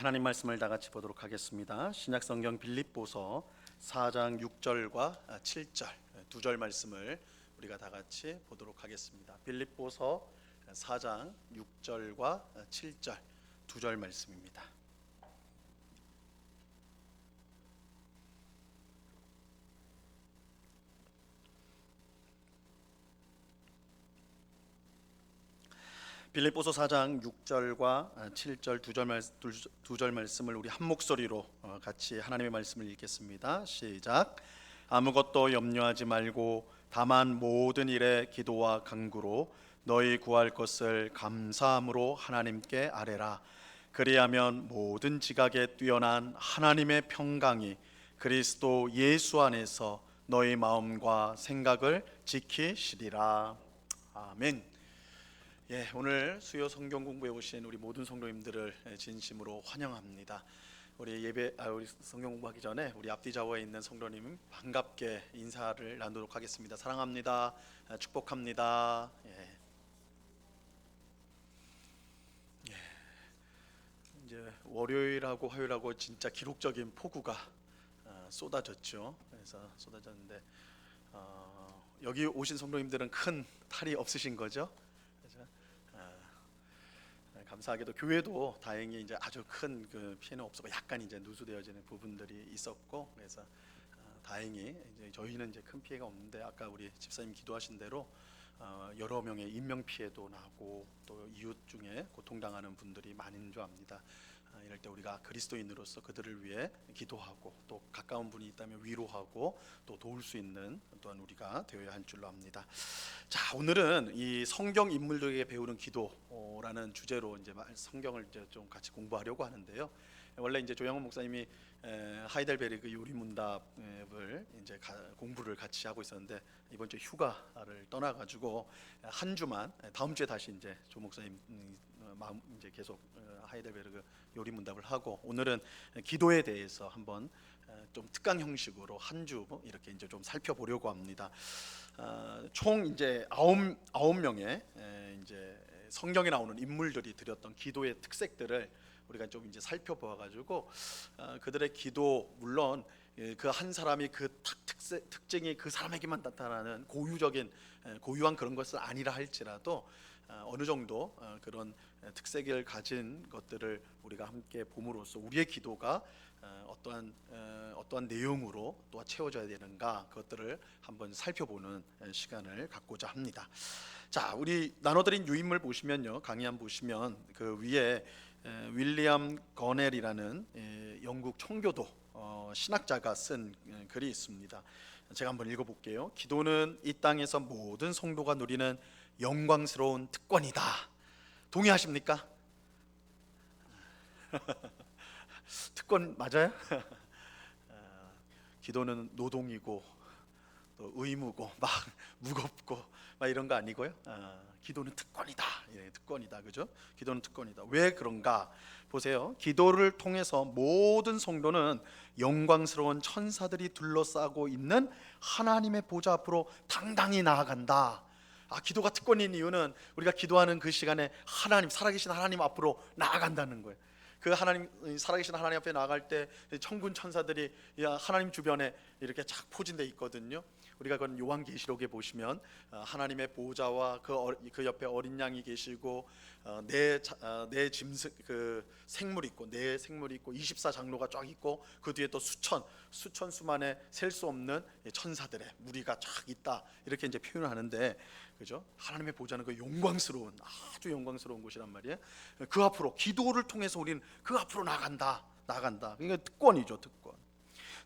하나님 말씀을 다 같이 보도록 하겠습니다. 신약성경 빌립보서 4장 6절과 7절 두 절 말씀을 우리가 다 같이 보도록 하겠습니다. 빌립보서 4장 6절과 7절 두 절 말씀입니다. 빌립보서 4장 6절과 7절 두 절 말씀을 우리 한 목소리로 같이 하나님의 말씀을 읽겠습니다. 시작. 아무것도 염려하지 말고 다만 모든 일에 기도와 간구로 너희 구할 것을 감사함으로 하나님께 아뢰라. 그리하면 모든 지각에 뛰어난 하나님의 평강이 그리스도 예수 안에서 너희 마음과 생각을 지키시리라. 아멘. 오늘 수요 성경 공부해 오신 우리 모든 성도님들을 진심으로 환영합니다. 우리 성경 공부하기 전에 우리 앞뒤 좌우에 있는 성도님 반갑게 인사를 나누도록 하겠습니다. 사랑합니다. 축복합니다. 이제 월요일하고 화요일하고 진짜 기록적인 폭우가 쏟아졌죠. 그래서 쏟아졌는데 여기 오신 성도님들은 큰 탈이 없으신 거죠? 감사하게도 교회도 다행히 이제 아주 큰 그 피해는 없었고 약간 이제 누수되어지는 부분들이 있었고 그래서 다행히 이제 저희는 이제 큰 피해가 없는데 아까 우리 집사님 기도하신 대로 여러 명의 인명 피해도 나고 또 이웃 중에 고통당하는 분들이 많은 줄 압니다. 이럴 때 우리가 그리스도인으로서 그들을 위해 기도하고 또 가까운 분이 있다면 위로하고 또 도울 수 있는 또한 우리가 되어야 할 줄로 압니다. 자, 오늘은 이 성경 인물들에게 배우는 기도라는 주제로 이제 성경을 이제 좀 같이 공부하려고 하는데요. 원래 이제 조영훈 목사님이 하이델베르그 요리문답을 이제 공부를 같이 하고 있었는데 이번 주에 휴가를 떠나가지고 한 주만 다음 주에 다시 이제 조 목사님 마음 이제 계속 하이델베르그 요리문답을 하고 오늘은 기도에 대해서 한번 좀 특강 형식으로 한 주 이렇게 이제 좀 살펴보려고 합니다. 총 이제 아홉 명의 이제 성경에 나오는 인물들이 드렸던 기도의 특색들을 우리가 좀 이제 살펴보아 가지고 그들의 기도 물론 그 한 사람이 그 특징이 그 사람에게만 나타나는 고유한 그런 것은 아니라 할지라도 어느 정도 그런 특색을 가진 것들을 우리가 함께 봄으로써 우리의 기도가 어떠한 내용으로 또 채워져야 되는가 그것들을 한번 살펴보는 시간을 갖고자 합니다. 자, 우리 나눠드린 유인물 보시면요, 강의안 보시면 그 위에 윌리엄 거넬이라는 영국 청교도 신학자가 쓴 글이 있습니다. 제가 한번 읽어볼게요. 기도는 이 땅에서 모든 성도가 누리는 영광스러운 특권이다. 동의하십니까? 특권 맞아요? 기도는 노동이고 또 의무고 막 무겁고 막 이런 거 아니고요. 기도는 특권이다. 특권이다. 그죠? 기도는 특권이다. 왜 그런가? 보세요. 기도를 통해서 모든 성도는 영광스러운 천사들이 둘러싸고 있는 하나님의 보좌 앞으로 당당히 나아간다. 기도가 특권인 이유는 우리가 기도하는 그 시간에 살아계신 하나님 앞으로 나아간다는 거예요. 그 살아계신 하나님 앞에 나아갈 때 천군 천사들이 하나님 주변에 이렇게 착 포진돼 있거든요. 우리가 그건 요한계시록에 보시면 하나님의 보좌와 그 옆에 어린 양이 계시고 네 짐승 그 생물이 있고 24장로가 쫙 있고 그 뒤에 또 수천 수만의 셀 수 없는 천사들의 무리가 쫙 있다 이렇게 이제 표현을 하는데 그죠? 하나님의 보좌는 그 아주 영광스러운 곳이란 말이에요. 그 앞으로 기도를 통해서 우리는 그 앞으로 나간다. 그러니까 특권이죠, 특권.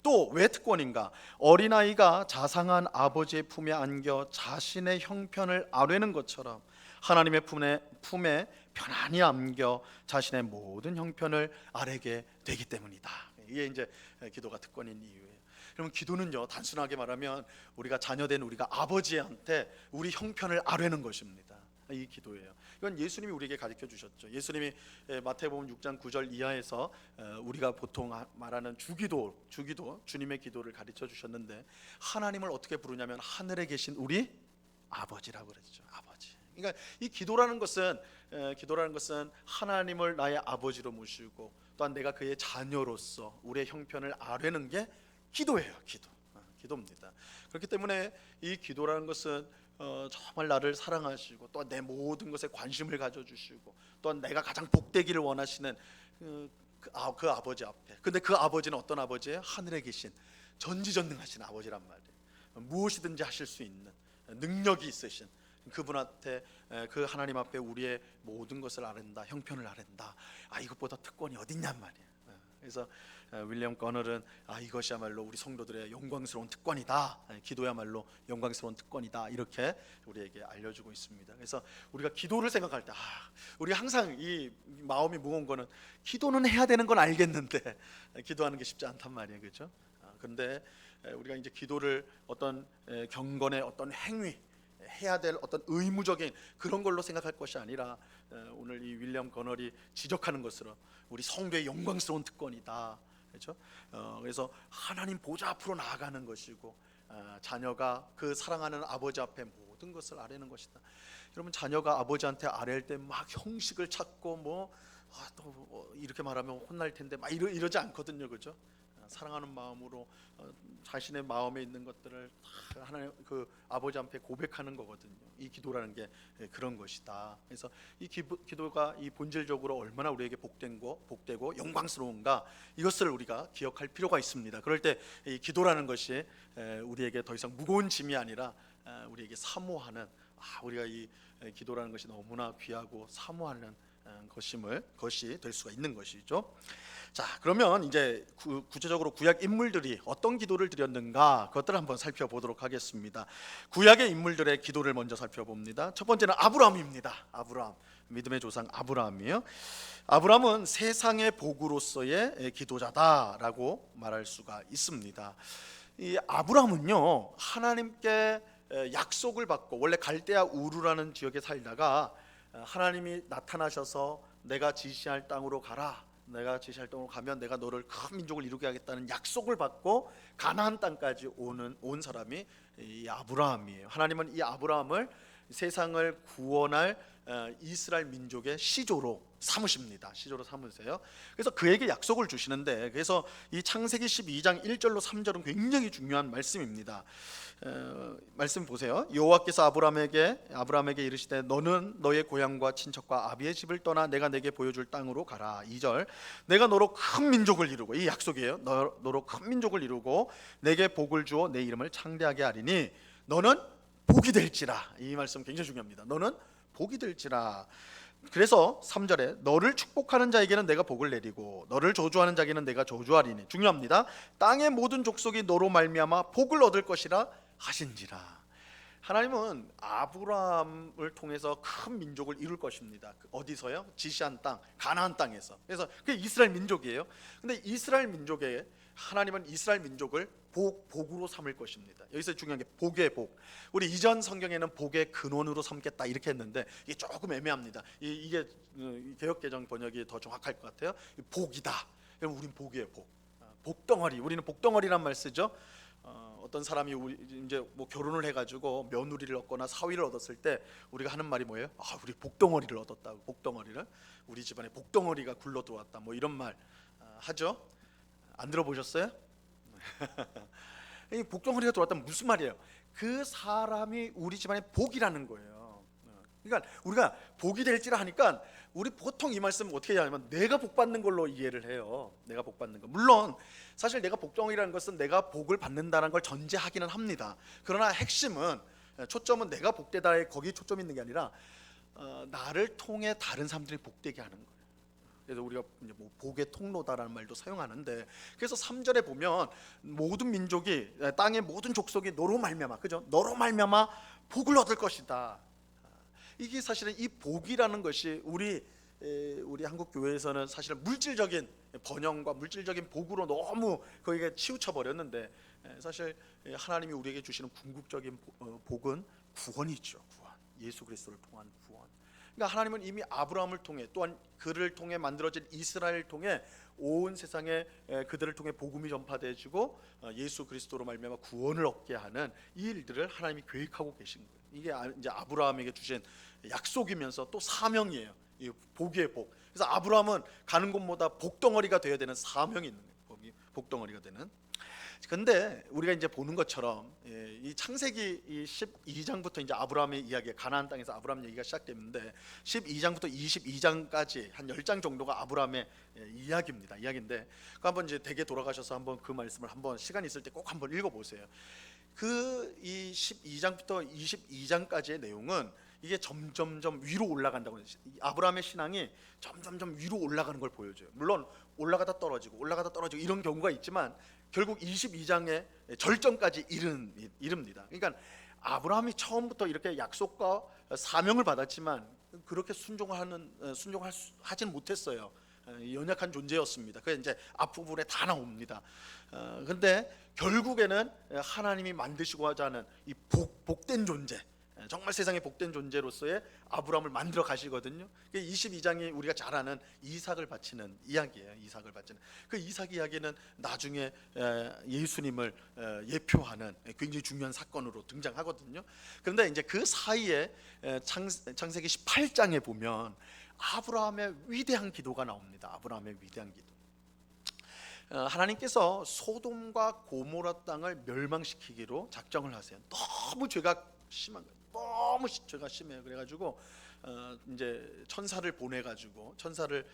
또 왜 특권인가? 어린아이가 자상한 아버지의 품에 안겨 자신의 형편을 아뢰는 것처럼 하나님의 품에 편안히 안겨 자신의 모든 형편을 아뢰게 되기 때문이다. 이게 이제 기도가 특권인 이유예요. 그러면 기도는요, 단순하게 말하면 우리가 자녀된 우리가 아버지한테 우리 형편을 아뢰는 것입니다. 이 기도예요. 이건 예수님이 우리에게 가르쳐 주셨죠. 예수님이 마태복음 6장 9절 이하에서 우리가 보통 말하는 주기도 주님의 기도를 가르쳐 주셨는데 하나님을 어떻게 부르냐면 하늘에 계신 우리 아버지라고 그랬죠. 아버지. 그러니까 이 기도라는 것은 하나님을 나의 아버지로 모시고 또한 내가 그의 자녀로서 우리의 형편을 아뢰는 게 기도예요. 기도입니다. 그렇기 때문에 이 기도라는 것은 정말 나를 사랑하시고 또한 내 모든 것에 관심을 가져주시고 또한 내가 가장 복되기를 원하시는 그 아버지 앞에, 근데 그 아버지는 어떤 아버지예요? 하늘에 계신 전지전능하신 아버지란 말이에요. 무엇이든지 하실 수 있는 능력이 있으신 그분한테, 그 하나님 앞에 우리의 모든 것을 아른다, 형편을 아른다. 이것보다 특권이 어딨냔 말이에요. 그래서 윌리엄 거널은 이것이야말로 우리 성도들의 영광스러운 특권이다, 기도야말로 영광스러운 특권이다, 이렇게 우리에게 알려주고 있습니다. 그래서 우리가 기도를 생각할 때 우리가 항상 이 마음이 무거운 거는, 기도는 해야 되는 건 알겠는데 기도하는 게 쉽지 않단 말이에요, 그렇죠? 그런데 우리가 이제 기도를 어떤 경건의 어떤 행위, 해야 될 어떤 의무적인 그런 걸로 생각할 것이 아니라, 오늘 이 윌리엄 거널이 지적하는 것으로 우리 성도의 영광스러운 특권이다, 그렇죠? 그래서 하나님 보좌 앞으로 나아가는 것이고, 자녀가 그 사랑하는 아버지 앞에 모든 것을 아뢰는 것이다. 여러분, 자녀가 아버지한테 아뢰일 때 막 형식을 찾고 또 이렇게 말하면 혼날 텐데 막 이러지 않거든요, 그렇죠? 사랑하는 마음으로 자신의 마음에 있는 것들을 하나님 그 아버지 앞에 고백하는 거거든요. 이 기도라는 게 그런 것이다. 그래서 이 기도가 이 본질적으로 얼마나 우리에게 복되고 영광스러운가, 이것을 우리가 기억할 필요가 있습니다. 그럴 때 이 기도라는 것이 우리에게 더 이상 무거운 짐이 아니라 우리에게 사모하는, 우리가 이 기도라는 것이 너무나 귀하고 사모하는 것이 될 수가 있는 것이죠. 자, 그러면 이제 구체적으로 구약 인물들이 어떤 기도를 드렸는가, 그것들을 한번 살펴보도록 하겠습니다. 구약의 인물들의 기도를 먼저 살펴봅니다. 첫 번째는 아브라함입니다. 아브라함, 믿음의 조상 아브라함이에요. 아브라함은 세상의 복으로서의 기도자다라고 말할 수가 있습니다. 이 아브라함은요, 하나님께 약속을 받고, 원래 갈대아 우르라는 지역에 살다가 하나님이 나타나셔서 내가 지시할 땅으로 가라, 내가 지시할 땅으로 가면 내가 너를 큰 민족을 이루게 하겠다는 약속을 받고 가나안 땅까지 온 사람이 이 아브라함이에요. 하나님은 이 아브라함을 세상을 구원할 이스라엘 민족의 시조로 삼으십니다. 시조로 삼으세요. 그래서 그에게 약속을 주시는데, 그래서 이 창세기 12장 1절로 3절은 굉장히 중요한 말씀입니다. 말씀 보세요. 여호와께서 아브라함에게 이르시되 너는 너의 고향과 친척과 아비의 집을 떠나 내가 내게 보여줄 땅으로 가라. 2절, 내가 너로 큰 민족을 이루고, 이 약속이에요. 너로 큰 민족을 이루고 내게 복을 주어 내 이름을 창대하게 하리니 너는 복이 될지라. 이 말씀 굉장히 중요합니다. 너는 복이 될지라. 그래서 3절에 너를 축복하는 자에게는 내가 복을 내리고 너를 저주하는 자에게는 내가 저주하리니, 중요합니다. 땅의 모든 족속이 너로 말미암아 복을 얻을 것이라 하신지라. 하나님은 아브라함을 통해서 큰 민족을 이룰 것입니다. 어디서요? 지시한 땅, 가나안 땅에서. 그래서 그게 이스라엘 민족이에요. 근데 이스라엘 민족에 하나님은 이스라엘 민족을 복으로 삼을 것입니다. 여기서 중요한 게 복의 복. 우리 이전 성경에는 복의 근원으로 삼겠다 이렇게 했는데 이게 조금 애매합니다. 이게 개역 개정 번역이 더 정확할 것 같아요. 복이다. 그럼 우린 복이에요, 복. 복덩어리. 우리는 복덩어리란 말 쓰죠. 어떤 사람이 이제 뭐 결혼을 해가지고 며느리를 얻거나 사위를 얻었을 때 우리가 하는 말이 뭐예요? 우리 복덩어리를 얻었다고. 복덩어리를, 우리 집안에 복덩어리가 굴러 들어왔다, 뭐 이런 말 하죠. 안 들어보셨어요? 이 복덩어리가 들어왔다면 무슨 말이에요? 그 사람이 우리 집안의 복이라는 거예요. 그러니까 우리가 복이 될지라 하니까 우리 보통 이 말씀 어떻게 하냐면 내가 복 받는 걸로 이해를 해요. 내가 복 받는 거. 물론 사실 내가 복덩어리라는 것은 내가 복을 받는다는 걸 전제하기는 합니다. 그러나 핵심은, 초점은 내가 복되다에 거기 초점이 있는 게 아니라 나를 통해 다른 사람들이 복되게 하는 거예요. 그래서 우리가 이제 뭐 복의 통로다라는 말도 사용하는데, 그래서 3절에 보면 모든 민족이, 땅의 모든 족속이 너로 말미암아, 그죠? 너로 말미암아 복을 얻을 것이다. 이게 사실은 이 복이라는 것이 우리 한국 교회에서는 사실은 물질적인 번영과 물질적인 복으로 너무 거기에 치우쳐 버렸는데, 사실 하나님이 우리에게 주시는 궁극적인 복은 구원이죠. 구원. 예수 그리스도를 통한 구원. 그러니까 하나님은 이미 아브라함을 통해, 또한 그를 통해 만들어진 이스라엘을 통해 온 세상에 그들을 통해 복음이 전파되어지고 예수 그리스도로 말미암아 구원을 얻게 하는 이 일들을 하나님이 계획하고 계신 거예요. 이게 이제 아브라함에게 주신 약속이면서 또 사명이에요. 이 복의 복. 그래서 아브라함은 가는 곳마다 복덩어리가 되어야 되는 사명이 있는 거예요. 복덩어리가 되는. 근데 우리가 이제 보는 것처럼 이 창세기 이 12장부터 이제 아브라함의 이야기, 가나안 땅에서 아브라함 얘기가 시작됐는데 12장부터 22장까지 한 10장 정도가 아브라함의 이야기입니다. 이야기인데 그 한번 이제 댁에 돌아가셔서 한번 그 말씀을 한번 시간 있을 때 꼭 한번 읽어보세요. 그 이 12장부터 22장까지의 내용은 이게 점점점 위로 올라간다고. 아브라함의 신앙이 점점점 위로 올라가는 걸 보여줘요. 물론 올라가다 떨어지고 이런 경우가 있지만 결국 22장의 절정까지 이릅니다. 그러니까 아브라함이 처음부터 이렇게 약속과 사명을 받았지만 그렇게 순종하지는 못했어요. 연약한 존재였습니다. 그게 이제 앞부분에 다 나옵니다. 그런데 결국에는 하나님이 만드시고자 하는 이 복된 존재, 정말 세상에 복된 존재로서의 아브라함을 만들어 가시거든요. 22장이 우리가 잘 아는 이삭을 바치는 이야기예요. 이삭을 바치는 그 이삭 이야기는 나중에 예수님을 예표하는 굉장히 중요한 사건으로 등장하거든요. 그런데 이제 그 사이에 창세기 18장에 보면 아브라함의 위대한 기도가 나옵니다. 아브라함의 위대한 기도. 하나님께서 소돔과 고모라 땅을 멸망시키기로 작정을 하세요. 너무 죄가 심한 거예요. 너무 죄가 심해요. 그래가지고 이제 천사를 보내가지고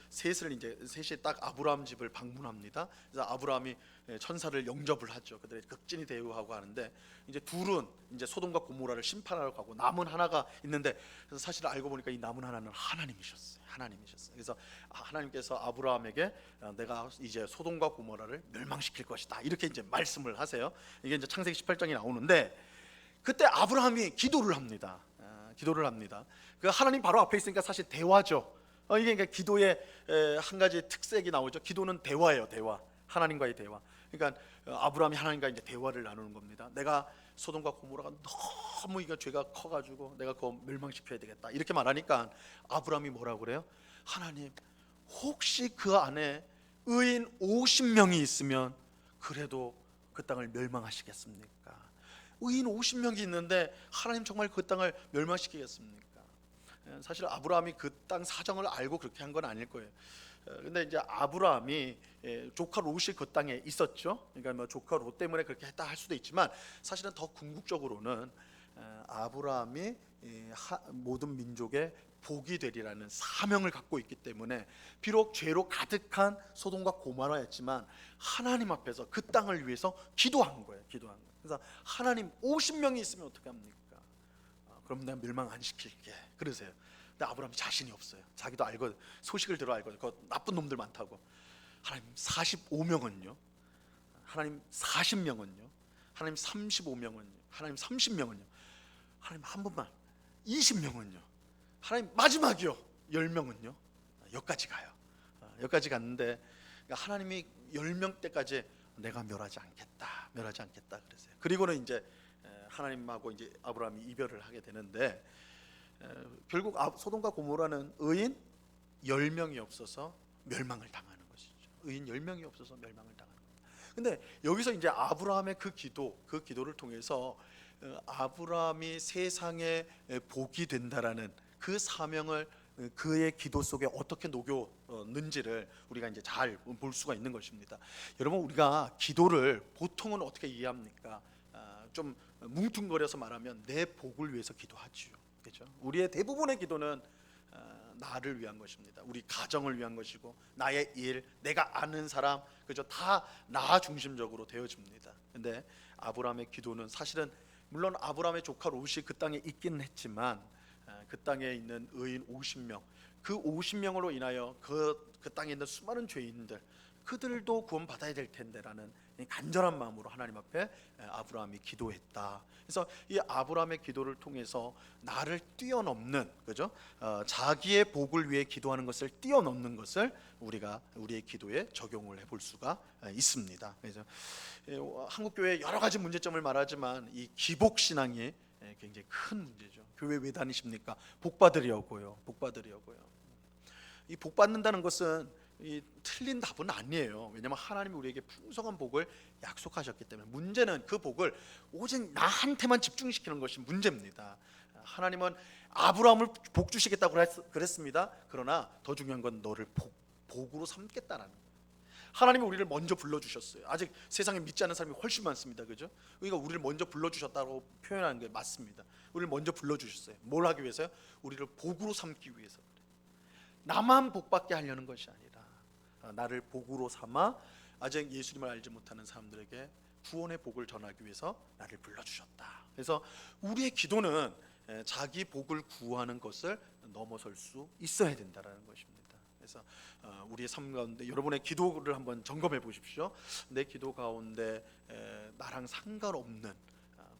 셋이 딱 아브라함 집을 방문합니다. 그래서 아브라함이 천사를 영접을 하죠. 그들의 극진히 대우하고 하는데 이제 둘은 이제 소돔과 고모라를 심판하러 가고 남은 하나가 있는데 그래서 사실 알고 보니까 이 남은 하나는 하나님이셨어요. 그래서 하나님께서 아브라함에게 내가 이제 소돔과 고모라를 멸망시킬 것이다 이렇게 이제 말씀을 하세요. 이게 이제 창세기 18장이 나오는데 그때 아브라함이 기도를 합니다. 그 하나님 바로 앞에 있으니까 사실 대화죠. 이게 그러니까 기도의 한 가지 특색이 나오죠. 기도는 대화예요. 대화. 하나님과의 대화. 그러니까 아브라함이 하나님과 이제 대화를 나누는 겁니다. 내가 소돔과 고모라가 너무 이거 죄가 커가지고 내가 그거 멸망시켜야 되겠다 이렇게 말하니까 아브라함이 뭐라고 그래요? 하나님, 혹시 그 안에 의인 50명이 있으면 그래도 그 땅을 멸망하시겠습니까? 의인 50명이 있는데 하나님 정말 그 땅을 멸망시키겠습니까? 사실 아브라함이 그 땅 사정을 알고 그렇게 한 건 아닐 거예요. 근데 이제 아브라함이 조카 롯이 그 땅에 있었죠. 그러니까 뭐 조카 롯 때문에 그렇게 했다 할 수도 있지만 사실은 더 궁극적으로는 아브라함이 모든 민족의 복이 되리라는 사명을 갖고 있기 때문에 비록 죄로 가득한 소돔과 고모라였지만 하나님 앞에서 그 땅을 위해서 기도한 거예요. 그래서 하나님 50명이 있으면 어떻게 합니까? 그럼 내가 멸망 안 시킬게 그러세요. 근데 아브라함이 자신이 없어요. 자기도 알고 소식을 들어 알거든요. 그 나쁜 놈들 많다고. 하나님 45명은요? 하나님 40명은요? 하나님 35명은요? 하나님 30명은요? 하나님 한 번만 20명은요? 하나님 마지막이요 10명은요? 여기까지 가요. 여기까지 갔는데 하나님이 10명 때까지 내가 멸하지 않겠다 그랬어요. 그리고는 이제 하나님하고 이제 아브라함이 이별을 하게 되는데 결국 소돔과 고모라는 의인 10명이 없어서 멸망을 당하는 것이죠. 의인 10명이 없어서 멸망을 당하는 겁니다. 근데 여기서 이제 아브라함의 그 기도를 통해서 아브라함이 세상에 복이 된다라는 그 사명을 그의 기도 속에 어떻게 녹였는지를 우리가 이제 잘 볼 수가 있는 것입니다. 여러분, 우리가 기도를 보통은 어떻게 이해합니까? 좀 뭉뚱거려서 말하면 내 복을 위해서 기도하죠. 그렇죠? 우리의 대부분의 기도는 나를 위한 것입니다. 우리 가정을 위한 것이고 나의 일, 내가 아는 사람, 그죠? 다 나 중심적으로 되어집니다. 근데 아브라함의 기도는 사실은 물론 아브라함의 조카 롯이 그 땅에 있기는 했지만 그 땅에 있는 의인 50명, 그 50명으로 인하여 그 땅에 있는 수많은 죄인들, 그들도 구원받아야 될 텐데라는 간절한 마음으로 하나님 앞에 아브라함이 기도했다. 그래서 이 아브라함의 기도를 통해서 나를 뛰어넘는, 그죠? 자기의 복을 위해 기도하는 것을 뛰어넘는 것을 우리가 우리의 기도에 적용을 해볼 수가 있습니다. 그래서 한국 교회 여러 가지 문제점을 말하지만 이 기복 신앙이 굉장히 큰 문제죠. 교회 왜 다니십니까? 복 받으려고요. 이 복 받는다는 것은 이 틀린 답은 아니에요. 왜냐하면 하나님이 우리에게 풍성한 복을 약속하셨기 때문에. 문제는 그 복을 오직 나한테만 집중시키는 것이 문제입니다. 하나님은 아브라함을 복 주시겠다고 그랬습니다. 그러나 더 중요한 건 너를 복으로 삼겠다라는 거예요. 하나님이 우리를 먼저 불러주셨어요. 아직 세상에 믿지 않는 사람이 훨씬 많습니다. 그죠? 그러니까 우리를 먼저 불러주셨다고 표현하는 게 맞습니다. 우리를 먼저 불러주셨어요. 뭘 하기 위해서요? 우리를 복으로 삼기 위해서. 나만 복받게 하려는 것이 아니라 나를 복으로 삼아 아직 예수님을 알지 못하는 사람들에게 구원의 복을 전하기 위해서 나를 불러주셨다. 그래서 우리의 기도는 자기 복을 구하는 것을 넘어설 수 있어야 된다는 것입니다. 그래서 우리의 삶 가운데 여러분의 기도를 한번 점검해 보십시오. 내 기도 가운데 나랑 상관없는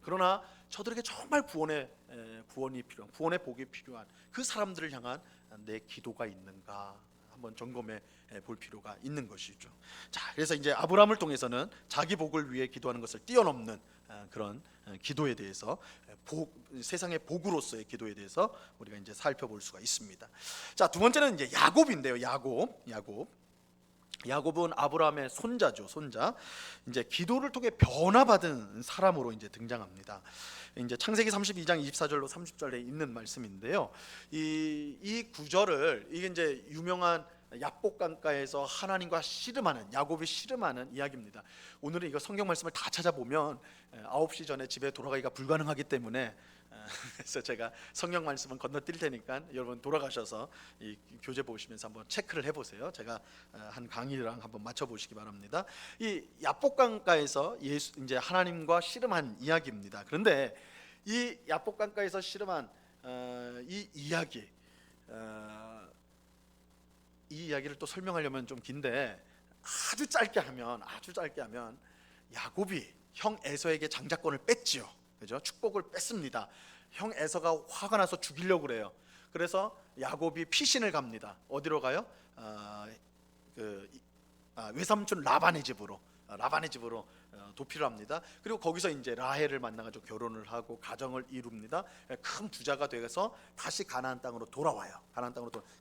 그러나 저들에게 정말 구원이 필요한, 구원의 복이 필요한 그 사람들을 향한 내 기도가 있는가 한번 점검해 볼 필요가 있는 것이죠. 자, 그래서 이제 아브라함을 통해서는 자기 복을 위해 기도하는 것을 뛰어넘는 그런 기도에 대해서 세상의 복으로서의 기도에 대해서 우리가 이제 살펴볼 수가 있습니다. 자, 두 번째는 이제 야곱인데요. 야곱은 아브라함의 손자죠. 손자. 이제 기도를 통해 변화받은 사람으로 이제 등장합니다. 이제 창세기 32장 24절로 30절에 있는 말씀인데요. 이 구절을 이게 이제 유명한 야복강가에서 하나님과 씨름하는, 야곱이 씨름하는 이야기입니다. 오늘은 이거 성경 말씀을 다 찾아보면 9시 전에 집에 돌아가기가 불가능하기 때문에 그래서 제가 성경 말씀은 건너뛸 테니까 여러분 돌아가셔서 이 교재 보시면서 한번 체크를 해보세요. 제가 한 강의랑 한번 맞춰보시기 바랍니다. 이 야복강가에서 이제 하나님과 씨름한 이야기입니다. 그런데 이 야복강가에서 씨름한 이 이야기를 또 설명하려면 좀 긴데 아주 짧게 하면 야곱이 형 에서에게 장자권을 뺐지요. 그죠? 축복을 뺐습니다. 형 에서가 화가 나서 죽이려고 그래요. 그래서 야곱이 피신을 갑니다. 어디로 가요? 외삼촌 라반의 집으로 도피를 합니다. 그리고 거기서 이제 라헬을 만나가지고 결혼을 하고 가정을 이룹니다. 큰 부자가 돼서 다시 가나안 땅으로 돌아와요.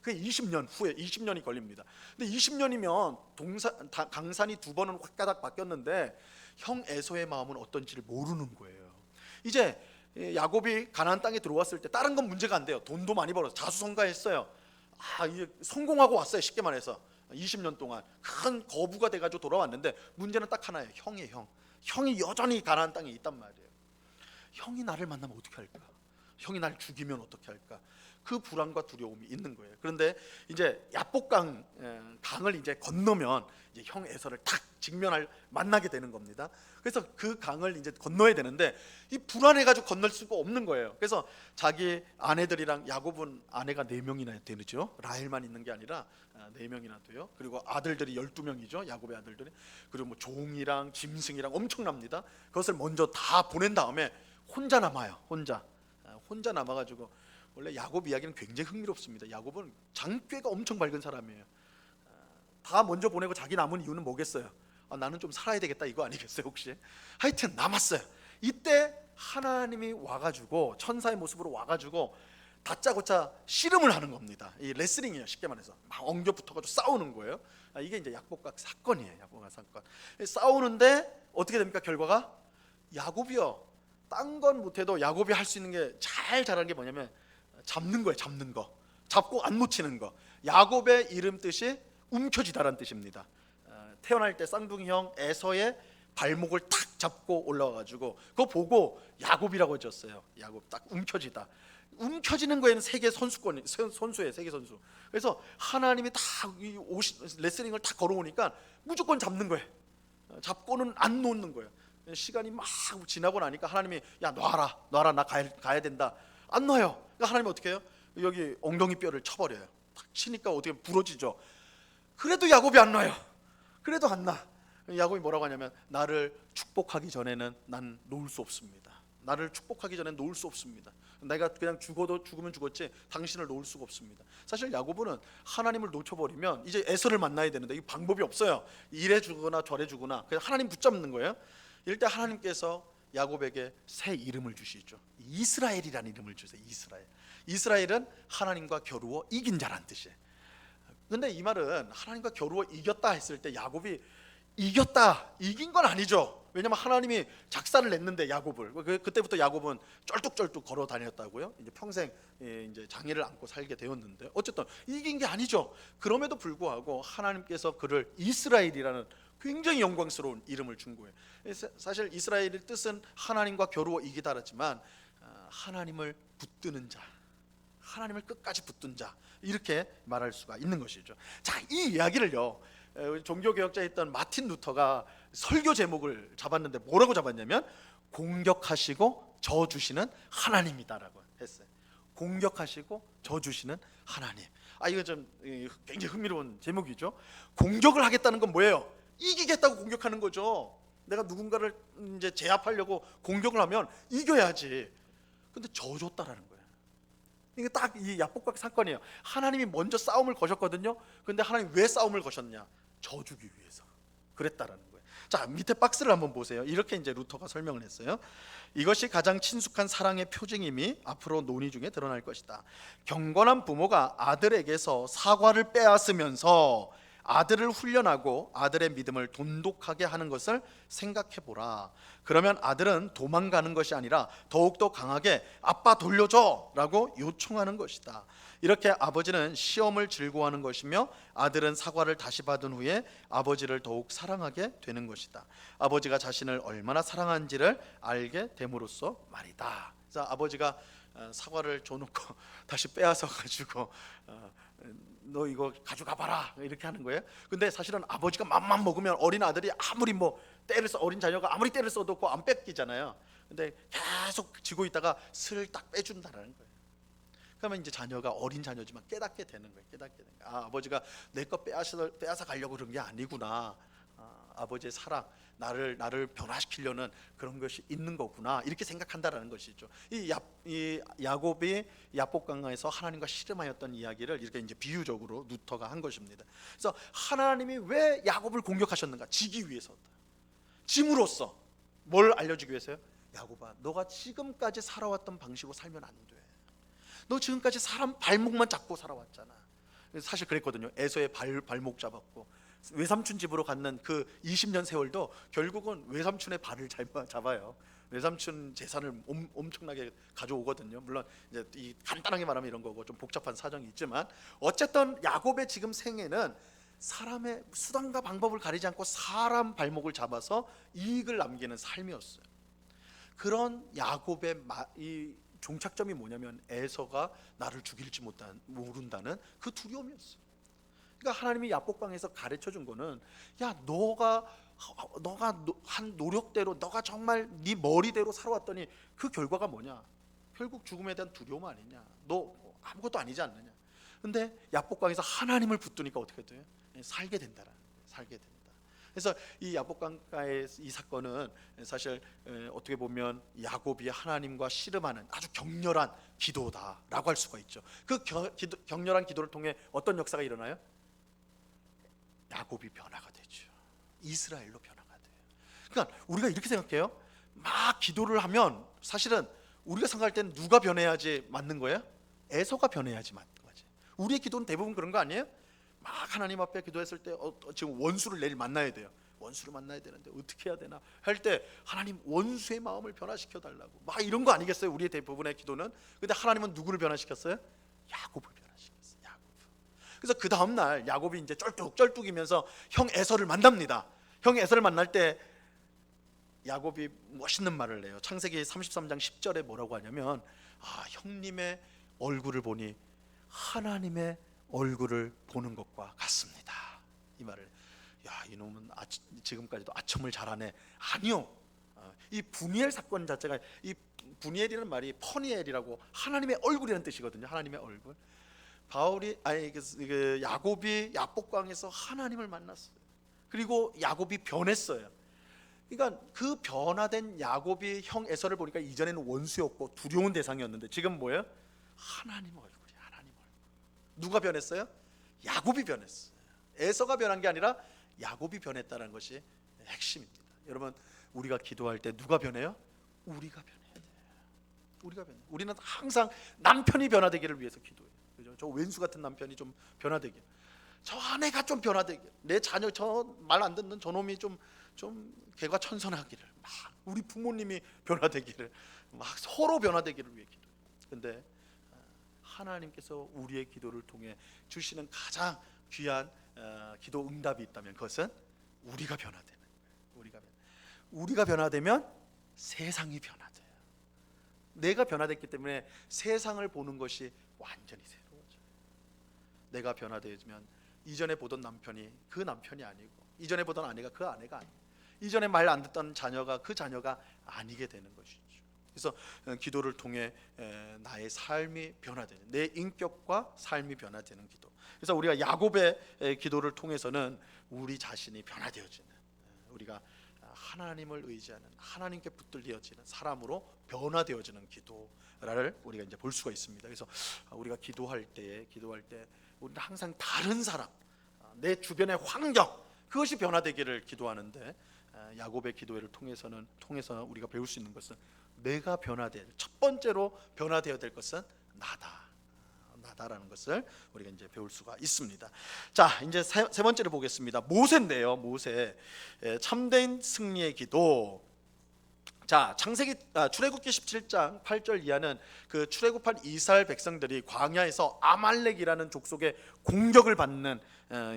그게 20년 후에 20년이 걸립니다. 근데 20년이면 강산이 두 번은 확가닥 바뀌었는데 형 에서의 마음은 어떤지를 모르는 거예요. 이제 야곱이 가나안 땅에 들어왔을 때 다른 건 문제가 안 돼요. 돈도 많이 벌어서 자수성가했어요. 이제 성공하고 왔어요. 쉽게 말해서 20년 동안 큰 거부가 돼가지고 돌아왔는데 문제는 딱 하나예요. 형이 여전히 가나안 땅에 있단 말이에요. 형이 나를 만나면 어떻게 할까? 형이 나를 죽이면 어떻게 할까? 그 불안과 두려움이 있는 거예요. 그런데 이제 강을 이제 건너면 이제 형 에서를 딱 만나게 되는 겁니다. 그래서 그 강을 이제 건너야 되는데 이 불안해가지고 건널 수가 없는 거예요. 그래서 자기 아내들이랑, 야곱은 아내가 4명이나 되죠. 라헬만 있는 게 아니라 4명이나 돼요. 그리고 아들들이 12명이죠. 야곱의 아들들이. 그리고 뭐 종이랑 짐승이랑 엄청납니다. 그것을 먼저 다 보낸 다음에 혼자 남아요. 혼자 남아가지고, 원래 야곱 이야기는 굉장히 흥미롭습니다. 야곱은 장꾀가 엄청 밝은 사람이에요. 다 먼저 보내고 자기 남은 이유는 뭐겠어요? 나는 좀 살아야 되겠다 이거 아니겠어요 혹시? 하여튼 남았어요. 이때 하나님이 와가지고 천사의 모습으로 와가지고 다짜고짜 씨름을 하는 겁니다. 이 레슬링이에요. 쉽게 말해서 막 엉겨 붙어가지고 싸우는 거예요. 이게 이제 야복강 사건이에요. 야복강 사건. 싸우는데 어떻게 됩니까? 결과가 야곱이요, 딴 건 못해도 야곱이 할 수 있는 게 잘 잘하는 게 뭐냐면 잡는 거예요. 잡고 안 놓치는 거. 야곱의 이름 뜻이 움켜쥐다라는 뜻입니다. 태어날 때 쌍둥이 형 에서의 발목을 탁 잡고 올라와가지고 그거 보고 야곱이라고 지었어요. 야곱, 딱 움켜쥐다. 움켜쥐는 거에는 세계 선수예요. 세계 선수. 그래서 하나님이 딱 레슬링을 딱 걸어오니까 무조건 잡는 거예요. 잡고는 안 놓는 거예요. 시간이 막 지나고 나니까 하나님이 야 놔라 나 가야 된다. 안 놔요. 그러니까 하나님이 어떻게 해요? 여기 엉덩이 뼈를 쳐버려요. 탁 치니까 어떻게 부러지죠. 그래도 야곱이 안 놔요. 그래도 안 나. 야곱이 뭐라고 하냐면 나를 축복하기 전에는 난 놓을 수 없습니다. 나를 축복하기 전에 놓을 수 없습니다. 내가 그냥 죽으면 죽었지 당신을 놓을 수가 없습니다. 사실 야곱은 하나님을 놓쳐버리면 이제 에서를 만나야 되는데 이 방법이 없어요. 이래 주거나 저래 주거나 그냥 하나님 붙잡는 거예요. 이럴 때 하나님께서 야곱에게 새 이름을 주시죠. 이스라엘이라는 이름을 주세요. 이스라엘은 하나님과 겨루어 이긴 자란 뜻이에요. 근데 이 말은 하나님과 겨루어 이겼다 했을 때 야곱이 이긴 건 아니죠. 왜냐하면 하나님이 작사를 냈는데 야곱을 그때부터 야곱은 쩔뚝쩔뚝 걸어 다녔다고요. 이제 평생 이제 장애를 안고 살게 되었는데 어쨌든 이긴 게 아니죠. 그럼에도 불구하고 하나님께서 그를 이스라엘이라는 굉장히 영광스러운 이름을 준 거예요. 사실 이스라엘의 뜻은 하나님과 겨루어 이기다라지만 하나님을 붙드는 자, 하나님을 끝까지 붙든 자, 이렇게 말할 수가 있는 것이죠. 자, 이 이야기를요, 종교개혁자였던 마틴 루터가 설교 제목을 잡았는데 뭐라고 잡았냐면 공격하시고 저주시는 하나님이다라고 했어요. 공격하시고 저주시는 하나님. 이거 좀 굉장히 흥미로운 제목이죠. 공격을 하겠다는 건 뭐예요? 이기겠다고 공격하는 거죠. 내가 누군가를 이제 제압하려고 공격을 하면 이겨야지. 근데 져줬다라는 거예요. 이게 딱 이 야복각 사건이에요. 하나님이 먼저 싸움을 거셨거든요. 근데 하나님 왜 싸움을 거셨냐? 져주기 위해서 그랬다라는 거예요. 자, 밑에 박스를 한번 보세요. 이렇게 이제 루터가 설명을 했어요. 이것이 가장 친숙한 사랑의 표징임이 앞으로 논의 중에 드러날 것이다. 경건한 부모가 아들에게서 사과를 빼앗으면서 아들을 훈련하고 아들의 믿음을 돈독하게 하는 것을 생각해 보라. 그러면 아들은 도망가는 것이 아니라 더욱더 강하게 아빠 돌려줘 라고 요청하는 것이다. 이렇게 아버지는 시험을 즐거워하는 것이며 아들은 사과를 다시 받은 후에 아버지를 더욱 사랑하게 되는 것이다. 아버지가 자신을 얼마나 사랑하는지를 알게 됨으로써 말이다. 그래서 아버지가 사과를 줘놓고 다시 빼앗아 가지고 너 이거 가져가 봐라 이렇게 하는 거예요. 근데 사실은 아버지가 맘만 먹으면 어린 아들이 아무리 어린 자녀가 아무리 때를 써도 안 뺏기잖아요. 근데 계속 쥐고 있다가 슬딱 빼준다라는 거예요. 그러면 이제 자녀가 어린 자녀지만 깨닫게 되는 거예요. 아버지가 내 거 빼앗아 가려고 그런 게 아니구나. 아버지의 사랑, 나를 변화시키려는 그런 것이 있는 거구나, 이렇게 생각한다라는 것이죠. 이 야곱이 야복강가에서 하나님과 씨름하였던 이야기를 이렇게 이제 비유적으로 루터가 한 것입니다. 그래서 하나님이 왜 야곱을 공격하셨는가? 지기 위해서, 짐으로써 뭘 알려주기 위해서요? 야곱아, 너가 지금까지 살아왔던 방식으로 살면 안 돼. 너 지금까지 사람 발목만 잡고 살아왔잖아. 사실 그랬거든요. 에서의 발목 잡았고 외삼촌 집으로 갔는 그 20년 세월도 결국은 외삼촌의 발을 잡아요. 외삼촌 재산을 엄청나게 가져오거든요. 물론 이제 이 간단하게 말하면 이런 거고 좀 복잡한 사정이 있지만 어쨌든 야곱의 지금 생애는 사람의 수단과 방법을 가리지 않고 사람 발목을 잡아서 이익을 남기는 삶이었어요. 그런 야곱의 이 종착점이 뭐냐면 에서가 나를 죽일지 모른다는 그 두려움이었어요. 그러니까 하나님이 야복강에서 가르쳐 준 거는, 야, 너가 한 노력대로, 너가 정말 네 머리대로 살아왔더니 그 결과가 뭐냐? 결국 죽음에 대한 두려움 아니냐? 너 아무것도 아니지 않느냐? 근데 야복강에서 하나님을 붙드니까 어떻게 돼요? 살게 된다. 그래서 이 야복강가의 이 사건은 사실 어떻게 보면 야곱이 하나님과 씨름하는 아주 격렬한 기도다라고 할 수가 있죠. 그 격렬한 기도를 통해 어떤 역사가 일어나요? 야곱이 변화가 되죠. 이스라엘로 변화가 돼요. 그러니까 우리가 이렇게 생각해요. 막 기도를 하면 사실은 우리가 생각할 때는 누가 변해야지 맞는 거예요? 에서가 변해야지 맞는 거지. 우리의 기도는 대부분 그런 거 아니에요? 막 하나님 앞에 기도했을 때 지금 원수를 내일 만나야 돼요. 원수를 만나야 되는데 어떻게 해야 되나 할 때 하나님 원수의 마음을 변화시켜 달라고 막 이런 거 아니겠어요? 우리의 대부분의 기도는. 근데 하나님은 누구를 변화시켰어요? 야곱을 변화시켰어요. 야곱. 그래서 그 다음 날 야곱이 이제 쩔뚝이면서 형 에서를 만납니다. 형 에서를 만날 때 야곱이 멋있는 말을 해요. 창세기 33장 10절에 뭐라고 하냐면, 형님의 얼굴을 보니 하나님의 얼굴을 보는 것과 같습니다. 이 말을, 야, 이놈은 지금까지도 아첨을 잘하네. 아니요. 이 분이엘 사건 자체가, 이 분이엘이라는 말이 퍼니엘이라고 하나님의 얼굴이라는 뜻이거든요. 하나님의 얼굴. 야곱이 야복강에서 하나님을 만났어요. 그리고 야곱이 변했어요. 그러니까 그 변화된 야곱이 형 에서를 보니까 이전에는 원수였고 두려운 대상이었는데 지금 뭐예요? 하나님 얼굴. 누가 변했어요? 야곱이 변했어요. 에서가 변한 게 아니라 야곱이 변했다는 것이 핵심입니다. 여러분, 우리가 기도할 때 누가 변해요? 우리가 변해야 돼요. 우리가 변해. 우리는 항상 남편이 변화되기를 위해서 기도해요. 그죠? 저 왼수 같은 남편이 좀 변화되게. 저 아내가 좀 변화되기를, 내 자녀 저 말 안 듣는 저놈이 좀 개가 천선하기를, 막 우리 부모님이 변화되기를, 막 서로 변화되기를 위해 기도해요. 근데 하나님께서 우리의 기도를 통해 주시는 가장 귀한 기도 응답이 있다면 그것은 우리가 변화되는 거예요. 우리가 변화되면 세상이 변화돼요. 내가 변화됐기 때문에 세상을 보는 것이 완전히 새로워져요. 내가 변화되면 이전에 보던 남편이 그 남편이 아니고, 이전에 보던 아내가 그 아내가 아니고, 이전에 말 안 듣던 자녀가 그 자녀가 아니게 되는 것이죠. 그래서 기도를 통해 나의 삶이 변화되는, 내 인격과 삶이 변화되는 기도. 그래서 우리가 야곱의 기도를 통해서는 우리 자신이 변화되어지는, 우리가 하나님을 의지하는, 하나님께 붙들려지는 사람으로 변화되어지는 기도를 우리가 이제 볼 수가 있습니다. 그래서 우리가 기도할 때 우리는 항상 다른 사람, 내 주변의 환경, 그것이 변화되기를 기도하는데, 야곱의 기도를 통해서 우리가 배울 수 있는 것은 내가 첫 번째로 변화되어야 될 것은 나다라는 것을 우리가 이제 배울 수가 있습니다. 자, 이제 세 번째를 보겠습니다. 모세인데요. 모세, 참된 승리의 기도. 자, 출애굽기 17장 8절 이하는 그 출애굽한 이스라엘 백성들이 광야에서 아말렉이라는 족속의 공격을 받는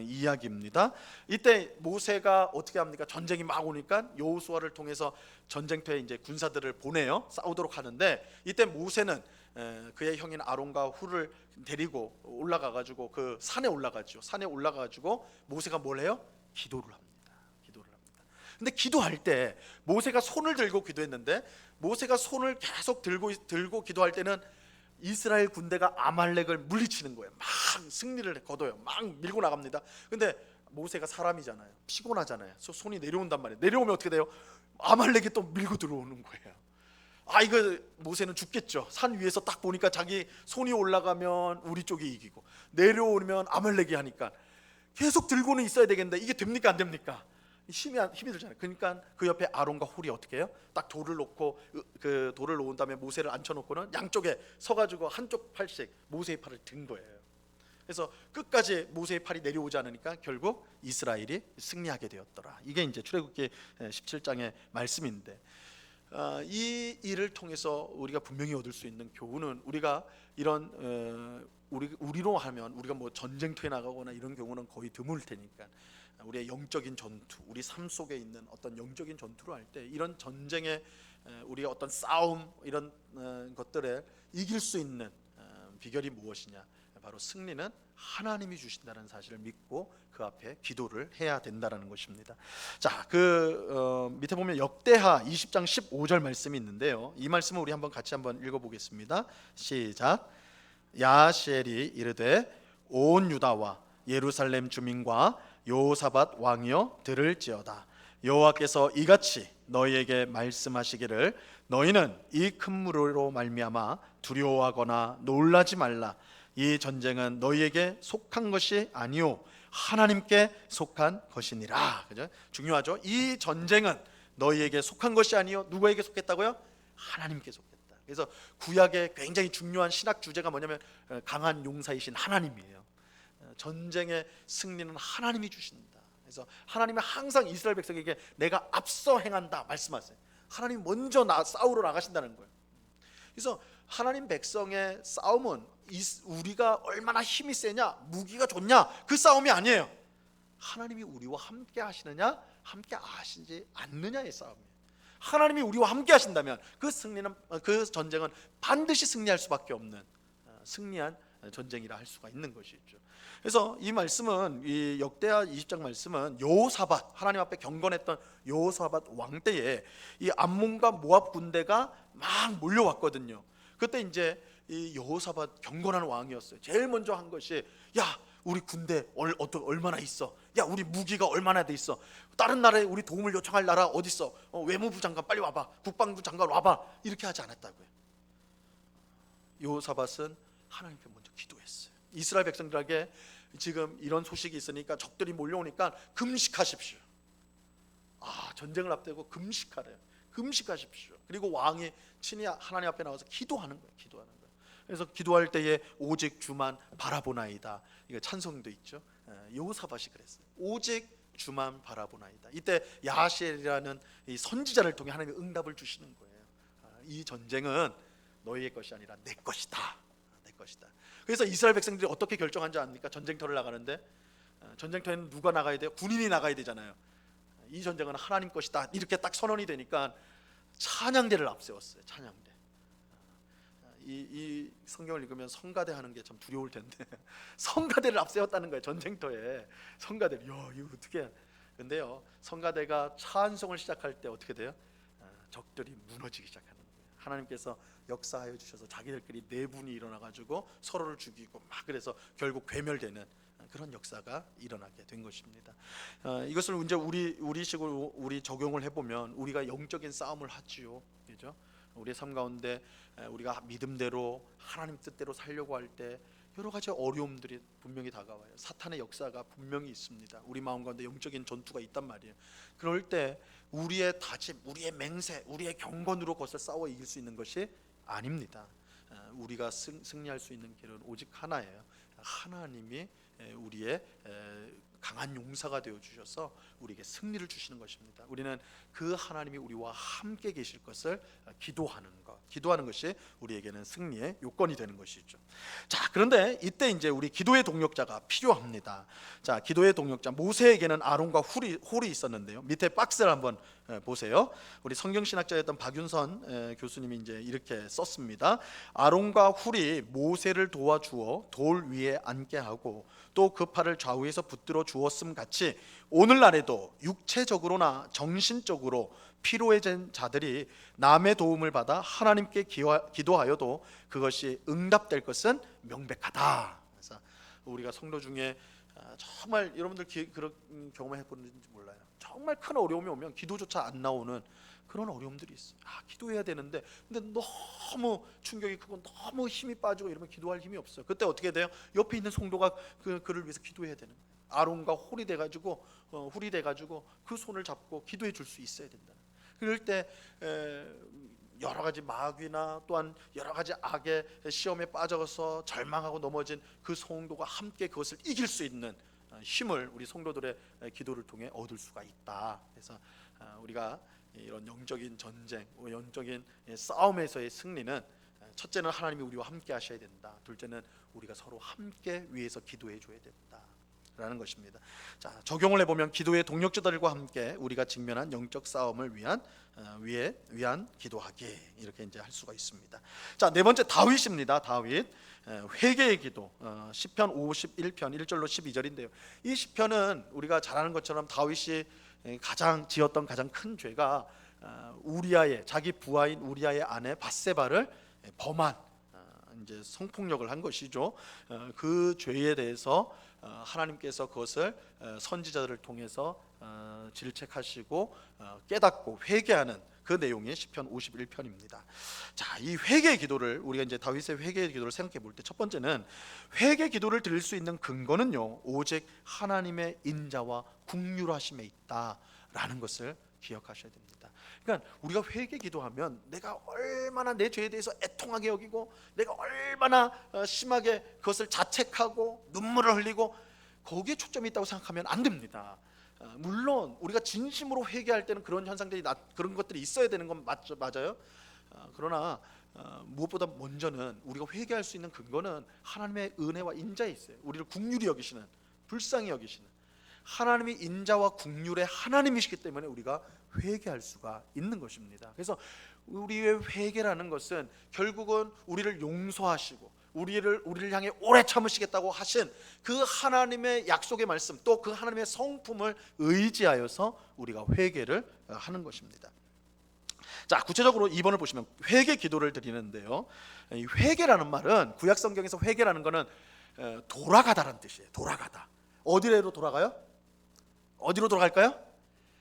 이야기입니다. 이때 모세가 어떻게 합니까? 전쟁이 막 오니까 여호수아를 통해서 전쟁터에 이제 군사들을 보내요. 싸우도록 하는데, 이때 모세는 그의 형인 아론과 훌을 데리고 올라가가지고 그 산에 올라가죠. 산에 올라가가지고 모세가 뭘 해요? 기도를 합니다. 근데 기도할 때 모세가 손을 들고 기도했는데, 모세가 손을 계속 들고 기도할 때는 이스라엘 군대가 아말렉을 물리치는 거예요. 막 승리를 거둬요. 막 밀고 나갑니다. 근데 모세가 사람이잖아요. 피곤하잖아요. 손이 내려온단 말이에요. 내려오면 어떻게 돼요? 아말렉이 또 밀고 들어오는 거예요. 이거 모세는 죽겠죠. 산 위에서 딱 보니까 자기 손이 올라가면 우리 쪽이 이기고, 내려오면 아말렉이 하니까 계속 들고는 있어야 되겠는데, 이게 됩니까 안 됩니까? 힘이 들잖아요. 그러니까 그 옆에 아론과 훌이 어떻게 해요? 딱 돌을 놓고, 그 돌을 놓은 다음에 모세를 앉혀놓고는 양쪽에 서가지고 한쪽 팔씩 모세의 팔을 든 거예요. 그래서 끝까지 모세의 팔이 내려오지 않으니까 결국 이스라엘이 승리하게 되었더라. 이게 이제 출애굽기 17장의 말씀인데, 이 일을 통해서 우리가 분명히 얻을 수 있는 교훈은, 우리가 이런 우리로 하면 우리가 뭐 전쟁터에 나가거나 이런 경우는 거의 드물 테니까, 우리의 영적인 전투, 우리 삶 속에 있는 어떤 영적인 전투를 할 때, 이런 전쟁에 우리의 어떤 싸움, 이런 것들에 이길 수 있는 비결이 무엇이냐? 바로 승리는 하나님이 주신다는 사실을 믿고 그 앞에 기도를 해야 된다는 것입니다. 자, 밑에 보면 역대하 20장 15절 말씀이 있는데요. 이 말씀을 우리 같이 한번 읽어보겠습니다. 시작. 야하시엘이 이르되 온 유다와 예루살렘 주민과 여호사밧 왕이여 들을지어다. 여호와께서 이같이 너희에게 말씀하시기를, 너희는 이 큰 무리로 말미암아 두려워하거나 놀라지 말라. 이 전쟁은 너희에게 속한 것이 아니요 하나님께 속한 것이니라. 그죠? 중요하죠. 이 전쟁은 너희에게 속한 것이 아니요, 누구에게 속했다고요? 하나님께 속했다. 그래서 구약의 굉장히 중요한 신학 주제가 뭐냐면 강한 용사이신 하나님이에요. 전쟁의 승리는 하나님이 주신다. 그래서 하나님은 항상 이스라엘 백성에게 내가 앞서 행한다 말씀하세요. 하나님 먼저 싸우러 나가신다는 거예요. 그래서 하나님 백성의 싸움은 우리가 얼마나 힘이 세냐, 무기가 좋냐, 그 싸움이 아니에요. 하나님이 우리와 함께 하시느냐, 함께 하시지 않느냐의 싸움이에요. 하나님이 우리와 함께 하신다면 그 전쟁은 반드시 승리할 수밖에 없는 승리한 전쟁이라 할 수가 있는 것이죠. 그래서 이 말씀은, 이 역대하 20장 말씀은 여호사밧, 하나님 앞에 경건했던 여호사밧 왕 때에 이 암몬과 모압 군대가 막 몰려왔거든요. 그때 이제 이 여호사밧 경건한 왕이었어요. 제일 먼저 한 것이, 야, 우리 군대 얼마나 있어? 야, 우리 무기가 얼마나 돼 있어? 다른 나라에 우리 도움을 요청할 나라 어디 있어? 외무부 장관 빨리 와봐, 국방부 장관 와봐. 이렇게 하지 않았다고요. 여호사밧은 하나님께 먼저 기도했어요. 이스라엘 백성들에게 지금 이런 소식이 있으니까, 적들이 몰려오니까 금식하십시오. 전쟁을 앞두고 금식하래요. 금식하십시오. 그리고 왕이 친히 하나님 앞에 나와서 기도하는 거예요. 그래서 기도할 때에 오직 주만 바라보나이다. 이거 찬송도 있죠. 여호사밧이 그랬어요. 오직 주만 바라보나이다. 이때 야하시엘이라는 이 선지자를 통해 하나님이 응답을 주시는 거예요. 이 전쟁은 너희의 것이 아니라 내 것이다. 내 것이다. 그래서 이스라엘 백성들이 어떻게 결정한 줄 압니까? 전쟁터를 나가는데 전쟁터에는 누가 나가야 돼요? 군인이 나가야 되잖아요. 이 전쟁은 하나님 것이다. 이렇게 딱 선언이 되니까 찬양대를 앞세웠어요. 찬양대. 이 성경을 읽으면 성가대 하는 게 참 두려울 텐데 성가대를 앞세웠다는 거예요. 전쟁터에 성가대를. 이거 어떻게? 근데요, 성가대가 찬송을 시작할 때 어떻게 돼요? 적들이 무너지기 시작하는 거예요. 하나님께서 역사하여 주셔서 자기들끼리 내분이 일어나가지고 서로를 죽이고 막, 그래서 결국 괴멸되는 그런 역사가 일어나게 된 것입니다. 이것을 이제 우리식으로 우리 적용을 해보면 우리가 영적인 싸움을 하지요, 그죠? 우리의 삶 가운데 우리가 믿음대로 하나님 뜻대로 살려고 할 때 여러 가지 어려움들이 분명히 다가와요. 사탄의 역사가 분명히 있습니다. 우리 마음 가운데 영적인 전투가 있단 말이에요. 그럴 때 우리의 다짐, 우리의 맹세, 우리의 경건으로 그것을 싸워 이길 수 있는 것이 아닙니다. 우리가 승리할 수 있는 길은 오직 하나예요. 하나님이 우리의 강한 용사가 되어 주셔서 우리에게 승리를 주시는 것입니다. 우리는 그 하나님이 우리와 함께 계실 것을 기도하는 것이 우리에게는 승리의 요건이 되는 것이죠. 자, 그런데 이때 이제 우리 기도의 동력자가 필요합니다. 자, 기도의 동력자, 모세에게는 아론과 홀이 있었는데요. 밑에 박스를 한번 보세요. 우리 성경신학자였던 박윤선 교수님이 이제 이렇게 썼습니다. 아론과 홀이 모세를 도와주어 돌 위에 앉게 하고 또 그 팔을 좌우에서 붙들어 주었음 같이 오늘날에도 육체적으로나 정신적으로 피로해진 자들이 남의 도움을 받아 하나님께 기도하여도 그것이 응답될 것은 명백하다. 그래서 우리가 성도 중에 정말 여러분들 그런 경험해 보는지 몰라요. 정말 큰 어려움이 오면 기도조차 안 나오는 그런 어려움들이 있어요. 기도해야 되는데 근데 너무 충격이 크고 너무 힘이 빠지고 이러면 기도할 힘이 없어요. 그때 어떻게 돼요? 옆에 있는 성도가 그를 위해서 기도해야 되는 거예요. 아론과 홀이 돼가지고 그 손을 잡고 기도해 줄 수 있어야 된다. 그럴 때 여러 가지 마귀나 또한 여러 가지 악의 시험에 빠져서 절망하고 넘어진 그 성도가 함께 그것을 이길 수 있는 힘을 우리 성도들의 기도를 통해 얻을 수가 있다. 그래서 우리가 이런 영적인 전쟁, 영적인 싸움에서의 승리는 첫째는 하나님이 우리와 함께 하셔야 된다. 둘째는 우리가 서로 함께 위해서 기도해 줘야 된다 라는 것입니다. 자, 적용을 해보면 기도의 동력자들과 함께 우리가 직면한 영적 싸움을 위한 기도하기, 이렇게 이제 할 수가 있습니다. 자, 네 번째 다윗입니다. 다윗 회개의 기도. 시편 51편 1절로 12절인데요. 이 시편은 우리가 잘 아는 것처럼 다윗이 지었던 가장 큰 죄가 우리아의, 자기 부하인 우리아의 아내 밧세바를 범한 이제 성폭력을 한 것이죠. 그 죄에 대해서 하나님께서 그것을 선지자들을 통해서 질책하시고 깨닫고 회개하는 그 내용이 시편 51편입니다. 자, 이 회개의 기도를 우리가 이제 다윗의 회개의 기도를 생각해 볼 때 첫 번째는 회개 기도를 드릴 수 있는 근거는요, 오직 하나님의 인자와 긍휼하심에 있다라는 것을 기억하셔야 됩니다. 그러니까 우리가 회개 기도하면 내가 얼마나 내 죄에 대해서 애통하게 여기고 내가 얼마나 심하게 그것을 자책하고 눈물을 흘리고 거기에 초점이 있다고 생각하면 안 됩니다. 물론 우리가 진심으로 회개할 때는 그런 현상들이 그런 것들이 있어야 되는 건 맞아요. 그러나 무엇보다 먼저는 우리가 회개할 수 있는 근거는 하나님의 은혜와 인자에 있어요. 우리를 긍휼히 여기시는, 불쌍히 여기시는 하나님이 인자와 긍휼의 하나님이시기 때문에 우리가 회개할 수가 있는 것입니다. 그래서 우리의 회개라는 것은 결국은 우리를 용서하시고 우리를 향해 오래 참으시겠다고 하신 그 하나님의 약속의 말씀, 또 그 하나님의 성품을 의지하여서 우리가 회개를 하는 것입니다. 자, 구체적으로 2번을 보시면 회개 기도를 드리는데요, 이 회개라는 말은 구약 성경에서 회개라는 것은 돌아가다라는 뜻이에요. 돌아가다. 어디로 돌아가요? 어디로 돌아갈까요?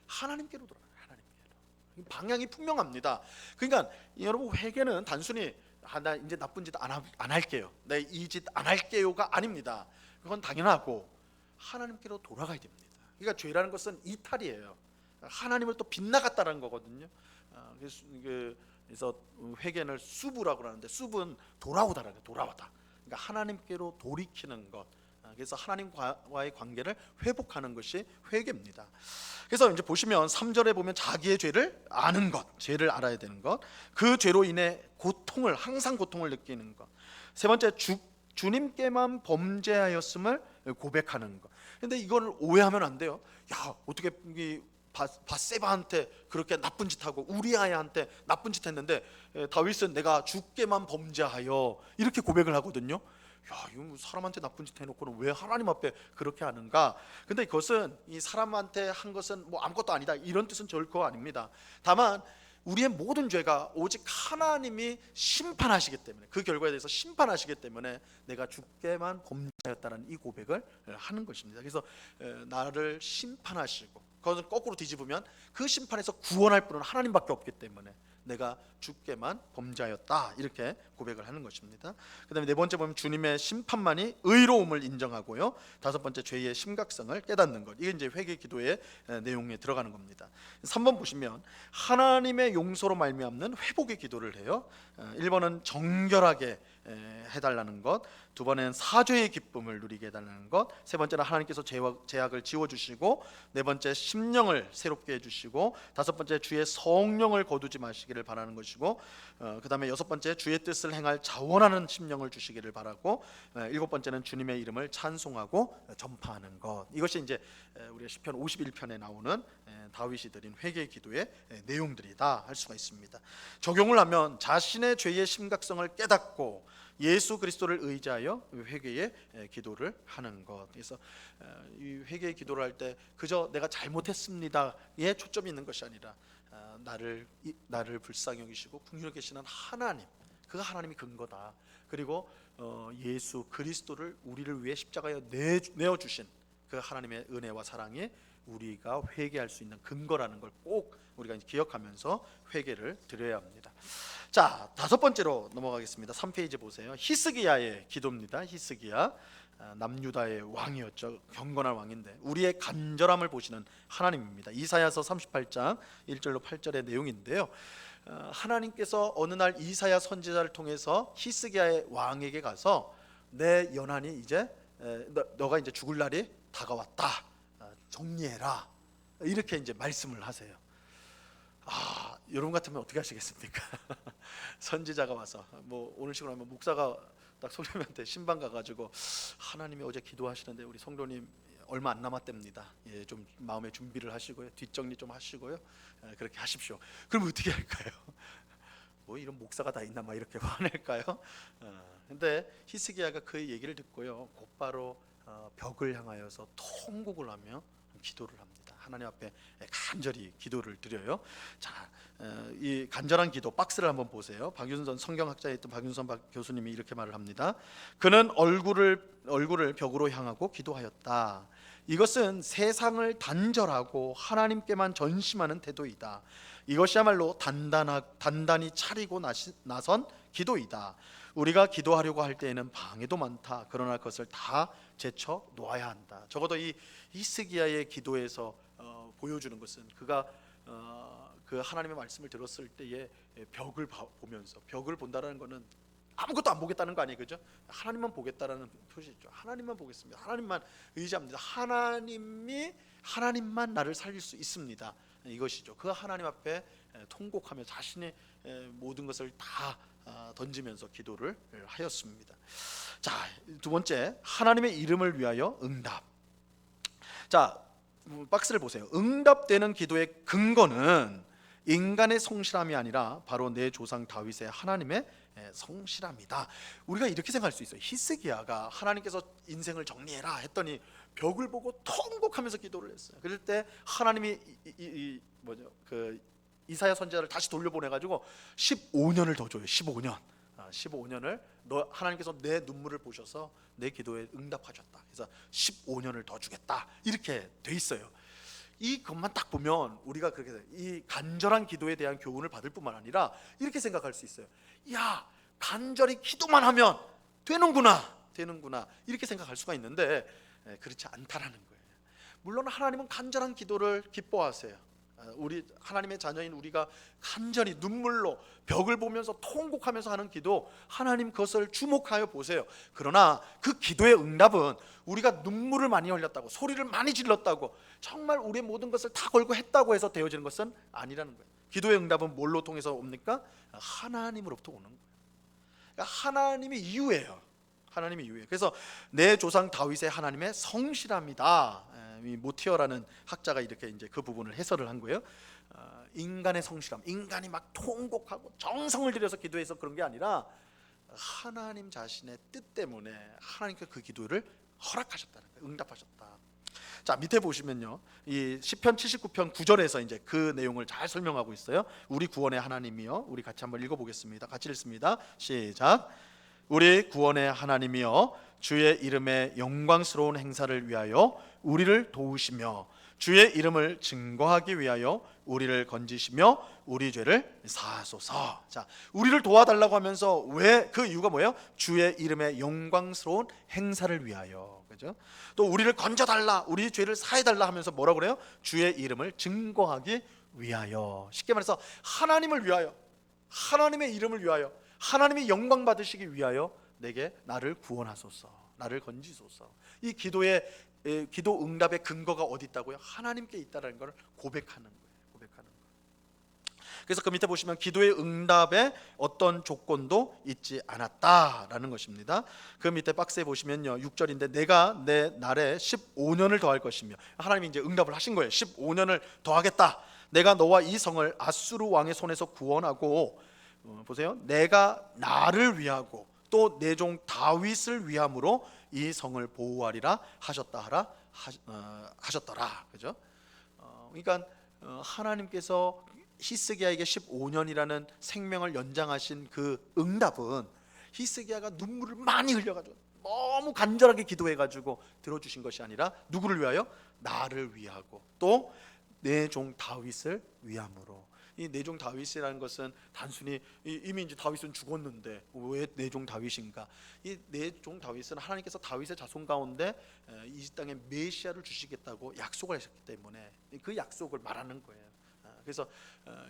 하나님께로 돌아가요. 하나님께로. 방향이 분명합니다. 그러니까 여러분, 회개는 단순히 나 이제 나쁜 짓 안 할게요, 내 이 짓 안 할게요가 아닙니다. 그건 당연하고 하나님께로 돌아가야 됩니다. 그러니까 죄라는 것은 이탈이에요. 하나님을 또 빗나갔다는 거거든요. 그래서 회개는 수부라고 하는데, 수부는 돌아오다라는 거예요. 돌아오다. 그러니까 하나님께로 돌이키는 것, 그래서 하나님과의 관계를 회복하는 것이 회개입니다. 그래서 이제 보시면 3절에 보면 자기의 죄를 아는 것, 죄를 알아야 되는 것, 그 죄로 인해 고통을, 항상 고통을 느끼는 것. 세 번째, 주님께만 범죄하였음을 고백하는 것. 근데 이걸 오해하면 안 돼요. 야, 어떻게 이 바세바한테 그렇게 나쁜 짓 하고 우리아야한테 나쁜 짓 했는데 다윗은 내가 주께만 범죄하여 이렇게 고백을 하거든요. 야, 이거 뭐 사람한테 나쁜 짓 해놓고는 왜 하나님 앞에 그렇게 하는가? 근데 그것은 이 사람한테 한 것은 뭐 아무것도 아니다 이런 뜻은 절코 아닙니다. 다만 우리의 모든 죄가 오직 하나님이 심판하시기 때문에, 그 결과에 대해서 심판하시기 때문에 내가 주께만 범죄하였다는 이 고백을 하는 것입니다. 그래서 나를 심판하시고, 그것은 거꾸로 뒤집으면 그 심판에서 구원할 분은 하나님밖에 없기 때문에 내가 주께만 범죄하였다 이렇게 고백을 하는 것입니다. 그 다음에 네 번째 보면 주님의 심판만이 의로움을 인정하고요. 다섯 번째 죄의 심각성을 깨닫는 것. 이게 이제 회개 기도의 내용에 들어가는 겁니다. 3번 보시면 하나님의 용서로 말미암는 회복의 기도를 해요. 1번은 정결하게 해달라는 것, 두 번은 사죄의 기쁨을 누리게 해달라는 것, 세 번째는 하나님께서 죄악을 지워주시고, 네 번째 심령을 새롭게 해주시고, 다섯 번째 주의 성령을 거두지 마시기를 바라는 것이고, 그 다음에 여섯 번째 주의 뜻을 행할 자원하는 심령을 주시기를 바라고, 일곱 번째는 주님의 이름을 찬송하고 전파하는 것. 이것이 이제 우리가 시편 51편에 나오는 다윗이 드린 회개 기도의 내용들이다 할 수가 있습니다. 적용을 하면 자신의 죄의 심각성을 깨닫고 예수 그리스도를 의지하여 회개의 기도를 하는 것. 그래서 이 회개의 기도를 할 때 그저 내가 잘못했습니다에 초점이 있는 것이 아니라 나를 불쌍히 여기시고 긍휼히 계시는 하나님, 그 하나님이 근거다. 그리고 예수 그리스도를 우리를 위해 십자가에 내어 주신 그 하나님의 은혜와 사랑이 우리가 회개할 수 있는 근거라는 걸 꼭 우리가 기억하면서 회개를 드려야 합니다. 자, 다섯 번째로 넘어가겠습니다. 3페이지 보세요. 히스기야의 기도입니다. 히스기야, 남유다의 왕이었죠. 경건한 왕인데 우리의 간절함을 보시는 하나님입니다. 이사야서 38장 1절로 8절의 내용인데요. 하나님께서 어느 날 이사야 선지자를 통해서 히스기야의 왕에게 가서 내 연한이 이제 너가 이제 죽을 날이 다가왔다, 정리해라, 이렇게 이제 말씀을 하세요. 여러분 같으면 어떻게 하시겠습니까? 선지자가 와서 뭐 오늘 식으로 하면 목사가 딱 성도님한테 신방 가가지고 하나님이 어제 기도하시는데 우리 성도님 얼마 안 남았답니다. 예, 좀 마음의 준비를 하시고요, 뒷정리 좀 하시고요, 그렇게 하십시오. 그럼 어떻게 할까요? 뭐 이런 목사가 다 있나 막 이렇게 화낼까요? 근데 히스기야가 그 얘기를 듣고요, 곧바로 벽을 향하여서 통곡을 하며 기도를 합니다. 하나님 앞에 간절히 기도를 드려요. 자, 이 간절한 기도 박스를 한번 보세요. 박윤선 성경학자에 있던 박윤선 교수님이 이렇게 말을 합니다. 그는 얼굴을 벽으로 향하고 기도하였다. 이것은 세상을 단절하고 하나님께만 전심하는 태도이다. 이것이야말로 단단히 차리고 나선 기도이다. 우리가 기도하려고 할 때에는 방해도 많다. 그러나 그것을 다 제쳐 놓아야 한다. 적어도 이 히스기야의 기도에서 보여주는 것은 그가 그 하나님의 말씀을 들었을 때에 벽을 보면서, 벽을 본다라는 것은 아무것도 안 보겠다는 거 아니에요, 그죠? 하나님만 보겠다라는 표시죠. 하나님만 보겠습니다. 하나님만 의지합니다. 하나님만 나를 살릴 수 있습니다. 이것이죠. 그 하나님 앞에 통곡하며 자신의 모든 것을 다 던지면서 기도를 하였습니다. 자, 두 번째, 하나님의 이름을 위하여 응답. 자, 박스를 보세요. 응답되는 기도의 근거는 인간의 성실함이 아니라 바로 내 조상 다윗의 하나님의 성실함이다. 우리가 이렇게 생각할 수 있어요. 히스기야가 하나님께서 인생을 정리해라 했더니 벽을 보고 통곡하면서 기도를 했어요. 그럴 때 하나님이 이사야 선지자를 다시 돌려보내가지고 15년을 더 줘요. 15년을 하나님께서 내 눈물을 보셔서 내 기도에 응답하셨다. 그래서 15년을 더 주겠다. 이렇게 돼 있어요. 이것만 딱 보면 우리가 그렇게 이 간절한 기도에 대한 교훈을 받을 뿐만 아니라 이렇게 생각할 수 있어요. 야, 간절히 기도만 하면 되는구나 이렇게 생각할 수가 있는데 그렇지 않다라는 거예요. 물론 하나님은 간절한 기도를 기뻐하세요. 우리 하나님의 자녀인 우리가 간절히 눈물로 벽을 보면서 통곡하면서 하는 기도, 하나님 그것을 주목하여 보세요. 그러나 그 기도의 응답은 우리가 눈물을 많이 흘렸다고, 소리를 많이 질렀다고, 정말 우리의 모든 것을 다 걸고 했다고 해서 되어지는 것은 아니라는 거예요. 기도의 응답은 뭘로 통해서 옵니까? 하나님으로부터 오는 거예요. 그러니까 하나님이 이유예요. 하나님이 이유예요. 그래서 내 조상 다윗의 하나님의 성실함이다. 이 모티어라는 학자가 이렇게 이제 그 부분을 해설을 한 거예요. 인간의 성실함, 인간이 막 통곡하고 정성을 들여서 기도해서 그런 게 아니라 하나님 자신의 뜻 때문에 하나님께 그 기도를 허락하셨다는 거예요. 응답하셨다. 자, 밑에 보시면요, 이 시편 79편 9절에서 이제 그 내용을 잘 설명하고 있어요. 우리 구원의 하나님이여, 우리 같이 한번 읽어보겠습니다. 같이 읽습니다. 시작. 우리 구원의 하나님이여, 주의 이름의 영광스러운 행사를 위하여 우리를 도우시며 주의 이름을 증거하기 위하여 우리를 건지시며 우리 죄를 사하소서. 자, 우리를 도와달라고 하면서 왜, 그 이유가 뭐예요? 주의 이름의 영광스러운 행사를 위하여. 그죠? 또 우리를 건져달라, 우리 죄를 사해달라 하면서 뭐라고 그래요? 주의 이름을 증거하기 위하여. 쉽게 말해서 하나님을 위하여, 하나님의 이름을 위하여, 하나님이 영광 받으시기 위하여 내게 나를 구원하소서, 나를 건지소서. 이 기도의 기도 응답의 근거가 어디 있다고요? 하나님께 있다라는 걸 고백하는 거예요. 고백하는 거예요. 그래서 그 밑에 보시면 기도의 응답에 어떤 조건도 있지 않았다라는 것입니다. 그 밑에 박스에 보시면요, 6절인데 내가 내 날에 15년을 더할 것이며, 하나님이 이제 응답을 하신 거예요. 15년을 더하겠다. 내가 너와 이 성을 아수르 왕의 손에서 구원하고, 보세요, 내가 나를 위하고 또 내 종 다윗을 위함으로 이 성을 보호하리라 하셨더라. 그죠? 그러니까 하나님께서 히스기야에게 15년이라는 생명을 연장하신 그 응답은 히스기야가 눈물을 많이 흘려가지고 너무 간절하게 기도해가지고 들어주신 것이 아니라 누구를 위하여? 나를 위하고 또 내 종 다윗을 위함으로. 이 내 종 다윗이라는 것은 단순히 이미 이제 다윗은 죽었는데 왜 내 종 다윗인가? 이 내 종 다윗은 하나님께서 다윗의 자손 가운데 이 땅에 메시아를 주시겠다고 약속을 하셨기 때문에 그 약속을 말하는 거예요. 그래서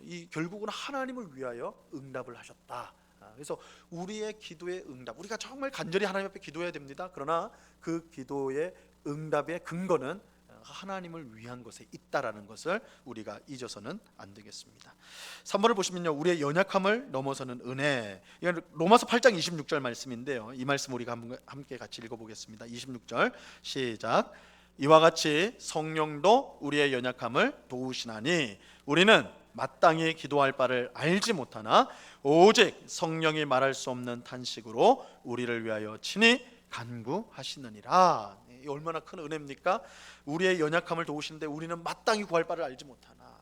이 결국은 하나님을 위하여 응답을 하셨다. 그래서 우리의 기도의 응답, 우리가 정말 간절히 하나님 앞에 기도해야 됩니다. 그러나 그 기도의 응답의 근거는 하나님을 위한 것에 있다라는 것을 우리가 잊어서는 안 되겠습니다. 3번을 보시면요, 우리의 연약함을 넘어서는 은혜. 이건 로마서 8장 26절 말씀인데요, 이 말씀 우리가 함께 같이 읽어보겠습니다. 26절 시작. 이와 같이 성령도 우리의 연약함을 도우시나니 우리는 마땅히 기도할 바를 알지 못하나 오직 성령이 말할 수 없는 탄식으로 우리를 위하여 친히 간구하시느니라. 얼마나 큰 은혜입니까? 우리의 연약함을 도우시는데 우리는 마땅히 구할 바를 알지 못하나.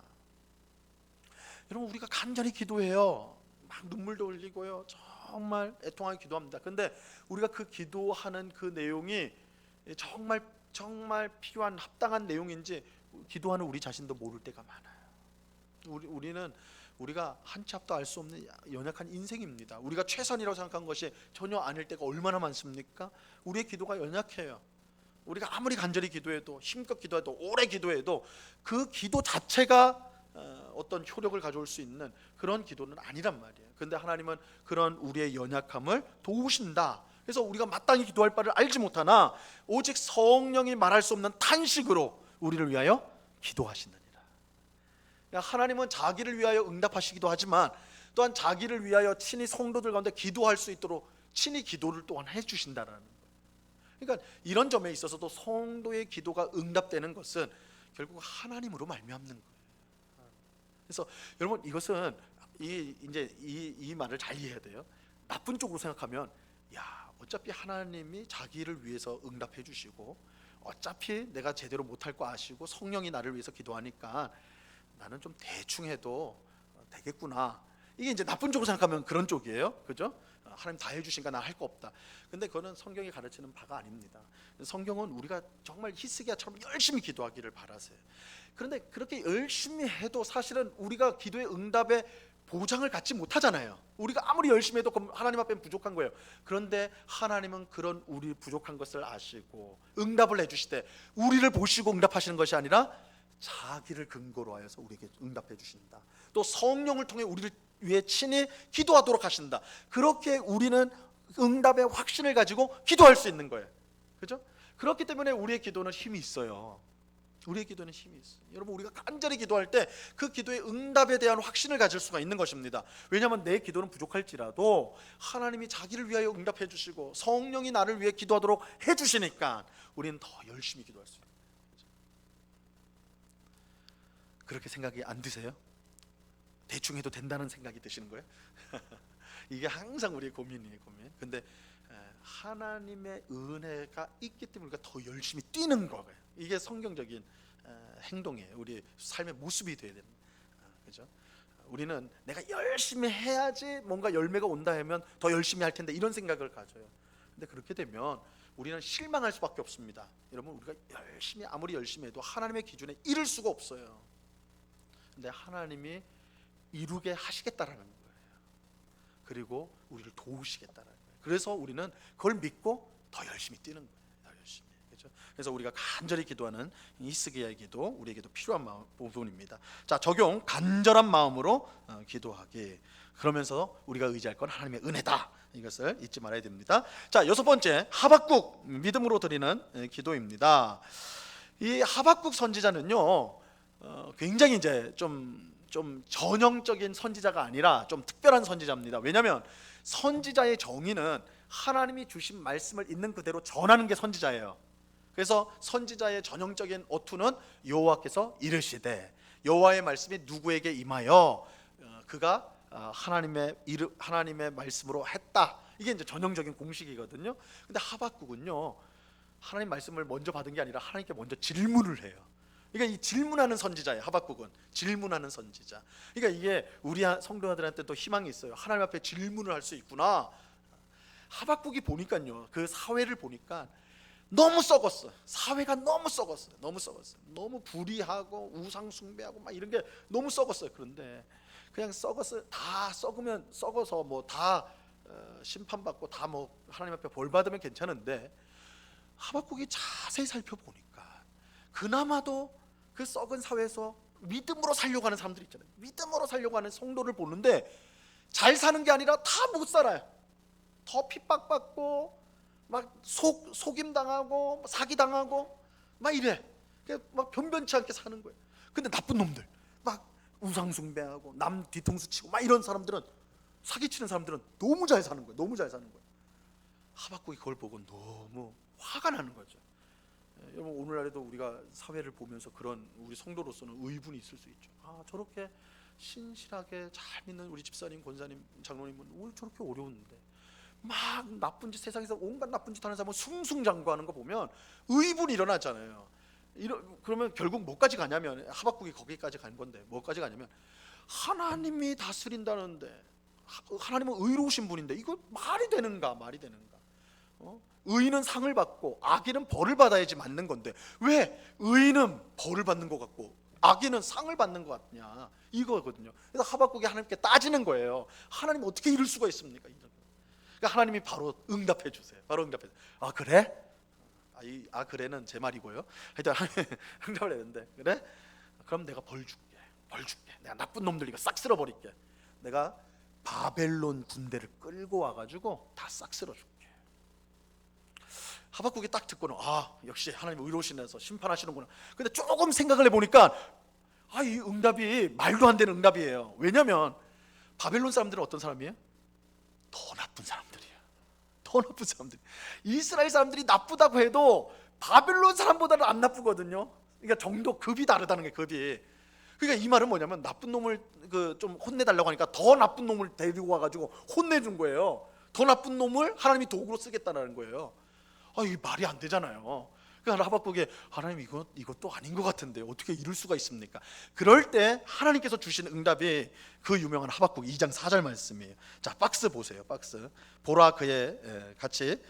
여러분, 우리가 간절히 기도해요. 막 눈물도 흘리고요, 정말 애통하게 기도합니다. 근데 우리가 그 기도하는 그 내용이 정말 필요한 합당한 내용인지 기도하는 우리 자신도 모를 때가 많아요. 우리가 한 치 앞도 알 수 없는 연약한 인생입니다. 우리가 최선이라고 생각한 것이 전혀 아닐 때가 얼마나 많습니까? 우리의 기도가 연약해요. 우리가 아무리 간절히 기도해도, 힘껏 기도해도, 오래 기도해도 그 기도 자체가 어떤 효력을 가져올 수 있는 그런 기도는 아니란 말이에요. 그런데 하나님은 그런 우리의 연약함을 도우신다. 그래서 우리가 마땅히 기도할 바를 알지 못하나 오직 성령이 말할 수 없는 탄식으로 우리를 위하여 기도하시느니라. 하나님은 자기를 위하여 응답하시기도 하지만 또한 자기를 위하여 친히 성도들 가운데 기도할 수 있도록 친히 기도를 또한 해주신다라는 거예요. 그러니까 이런 점에 있어서도 성도의 기도가 응답되는 것은 결국 하나님으로 말미암는 거예요. 그래서 여러분, 이것은 이 말을 잘 이해해야 돼요. 나쁜 쪽으로 생각하면, 야, 어차피 하나님이 자기를 위해서 응답해 주시고 어차피 내가 제대로 못할 거 아시고 성령이 나를 위해서 기도하니까 나는 좀 대충 해도 되겠구나. 이게 이제 나쁜 쪽으로 생각하면 그런 쪽이에요. 그죠? 하나님 다 해주시니까 나 할 거 없다. 근데 그거는 성경이 가르치는 바가 아닙니다. 성경은 우리가 정말 히스기야처럼 열심히 기도하기를 바라세요. 그런데 그렇게 열심히 해도 사실은 우리가 기도의 응답의 보장을 갖지 못하잖아요. 우리가 아무리 열심히 해도 하나님 앞에는 부족한 거예요. 그런데 하나님은 그런 우리 부족한 것을 아시고 응답을 해주시되 우리를 보시고 응답하시는 것이 아니라 자기를 근거로 하여서 우리에게 응답해 주신다. 또 성령을 통해 우리를 위해 친히 기도하도록 하신다. 그렇게 우리는 응답의 확신을 가지고 기도할 수 있는 거예요. 그죠? 그렇기 때문에 우리의 기도는 힘이 있어요. 우리의 기도는 힘이 있어요. 여러분, 우리가 간절히 기도할 때 그 기도의 응답에 대한 확신을 가질 수가 있는 것입니다. 왜냐하면 내 기도는 부족할지라도 하나님이 자기를 위하여 응답해 주시고 성령이 나를 위해 기도하도록 해 주시니까 우리는 더 열심히 기도할 수 있어요. 그렇게 생각이 안 드세요? 대충 해도 된다는 생각이 드시는 거예요? 이게 항상 우리의 고민이에요, 고민. 근데 하나님의 은혜가 있기 때문에 우리가 더 열심히 뛰는 거예요. 이게 성경적인 행동이에요. 우리 삶의 모습이 되어야 됩니다. 그죠? 우리는 내가 열심히 해야지 뭔가 열매가 온다 하면 더 열심히 할 텐데 이런 생각을 가져요. 근데 그렇게 되면 우리는 실망할 수밖에 없습니다. 여러분, 우리가 아무리 열심히 해도 하나님의 기준에 이를 수가 없어요. 근데 하나님이 이루게 하시겠다라는 거예요. 그리고 우리를 도우시겠다라는 거예요. 그래서 우리는 그걸 믿고 더 열심히 뛰는 거예요. 더 열심히. 그렇죠? 그래서 우리가 간절히 기도하는 히스기야의 기도, 우리에게도 필요한 부분입니다. 자, 적용. 간절한 마음으로 기도하기. 그러면서 우리가 의지할 건 하나님의 은혜다. 이것을 잊지 말아야 됩니다. 자, 6번째, 하박국, 믿음으로 드리는 기도입니다. 이 하박국 선지자는요, 굉장히 이제 좀 전형적인 선지자가 아니라 좀 특별한 선지자입니다. 왜냐하면 선지자의 정의는 하나님이 주신 말씀을 있는 그대로 전하는 게 선지자예요. 그래서 선지자의 전형적인 어투는 여호와께서 이르시되, 여호와의 말씀이 누구에게 임하여 그가 하나님의 말씀으로 했다. 이게 이제 전형적인 공식이거든요. 근데 하박국은요, 하나님 말씀을 먼저 받은 게 아니라 하나님께 먼저 질문을 해요. 그러니까 이 질문하는 선지자예요. 하박국은 질문하는 선지자. 그러니까 이게 우리 성도들한테 또 희망이 있어요. 하나님 앞에 질문을 할 수 있구나. 하박국이 보니까요, 그 사회를 보니까 너무 썩었어. 사회가 너무 썩었어요. 너무 불의하고 우상 숭배하고 막 이런 게 너무 썩었어요. 그런데 그냥 썩었어요. 다 썩으면 썩어서 뭐 다 심판받고 다 뭐 하나님 앞에 벌 받으면 괜찮은데, 하박국이 자세히 살펴보니까 그나마도 그 썩은 사회에서 믿음으로 살려고 하는 사람들 있잖아요. 믿음으로 살려고 하는 성도를 보는데 잘 사는 게 아니라 다 못 살아요. 더 핍박받고 막 속임 당하고 사기 당하고 막 이래. 막 변변치 않게 사는 거예요. 근데 나쁜 놈들 막 우상 숭배하고 남 뒤통수 치고 막 이런 사람들은, 사기치는 사람들은 너무 잘 사는 거예요. 너무 잘 사는 거예요. 하박국이 그걸 보고 너무 화가 나는 거죠. 여러분, 오늘날에도 우리가 사회를 보면서 그런 우리 성도로서는 의분이 있을 수 있죠. 아, 저렇게 신실하게 잘 믿는 우리 집사님, 권사님, 장로님은 왜 저렇게 어려운데 막 나쁜 짓, 세상에서 온갖 나쁜 짓 하는 사람은 숭숭장구하는 거 보면 의분이 일어나잖아요. 그러면 결국 뭐까지 가냐면, 하박국이 거기까지 간 건데 뭐까지 가냐면, 하나님이 다스린다는데, 하나님은 의로우신 분인데 이거 말이 되는가? 의인은 상을 받고 악인은 벌을 받아야지 맞는 건데 왜 의인은 벌을 받는 것 같고 악인은 상을 받는 것 같냐, 이거거든요. 그래서 하박국이 하나님께 따지는 거예요. 하나님 어떻게 이럴 수가 있습니까? 그러니까 하나님이 바로 응답해 주세요. 아, 그래? 그래는 제 말이고요. 하여튼 하나님 응답을 했는데, 그래? 그럼 내가 벌 줄게. 내가 나쁜 놈들 이거 싹 쓸어버릴게. 내가 바벨론 군대를 끌고 와가지고 다 싹 쓸어줄게. 하박국이 딱 듣고는, 역시 하나님 의로우시면서 심판하시는구나. 근데 조금 생각을 해보니까 이 응답이 말도 안 되는 응답이에요. 왜냐하면 바벨론 사람들은 어떤 사람이에요? 더 나쁜 사람들이에요. 이스라엘 사람들이 나쁘다고 해도 바벨론 사람보다는 안 나쁘거든요. 그러니까 정도, 급이 다르다는 게, 급이. 그러니까 이 말은 뭐냐면, 나쁜 놈을 좀 혼내달라고 하니까 더 나쁜 놈을 데리고 와가지고 혼내준 거예요. 더 나쁜 놈을 하나님이 도구로 쓰겠다는 거예요. 이 말이 안 되잖아요. 그러니까 하박국이, 하나님 이것도 아닌 것 같은데 어떻게 이럴 수가 있습니까? 그럴 때 하나님께서 주신 응답이 그 유명한 하박국 2장 4절 말씀이에요. 자, 박스 보세요. 박스. 보라 그의, 같이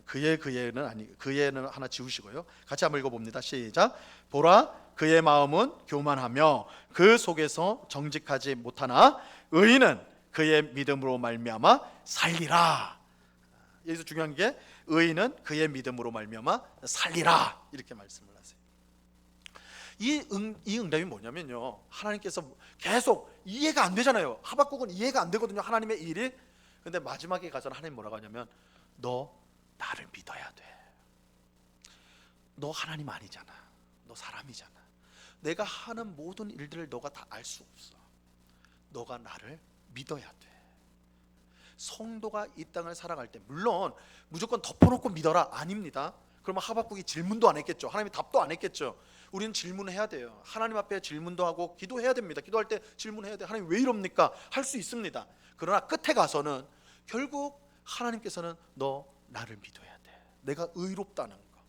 그의는 하나 지우시고요. 같이 한번 읽어봅니다. 시작. 보라 그의 마음은 교만하며 그 속에서 정직하지 못하나 의인은 그의 믿음으로 말미암아 살리라. 여기서 중요한 게, 의인은 그의 믿음으로 말미암아 살리라, 이렇게 말씀을 하세요. 이 응답이 뭐냐면요, 하나님께서 계속 이해가 안 되잖아요. 하박국은 이해가 안 되거든요, 하나님의 일이. 근데 마지막에 가서는 하나님 뭐라고 하냐면, 너 나를 믿어야 돼. 너 하나님 아니잖아. 너 사람이잖아. 내가 하는 모든 일들을 너가 다 알 수 없어. 너가 나를 믿어야 돼. 성도가 이 땅을 살아갈 때 물론 무조건 덮어놓고 믿어라 아닙니다. 그러면 하박국이 질문도 안 했겠죠. 하나님이 답도 안 했겠죠. 우리는 질문해야 돼요. 하나님 앞에 질문도 하고 기도해야 됩니다. 기도할 때 질문해야 돼요. 하나님 왜 이럽니까? 할 수 있습니다. 그러나 끝에 가서는 결국 하나님께서는 너 나를 믿어야 돼. 내가 의롭다는 거,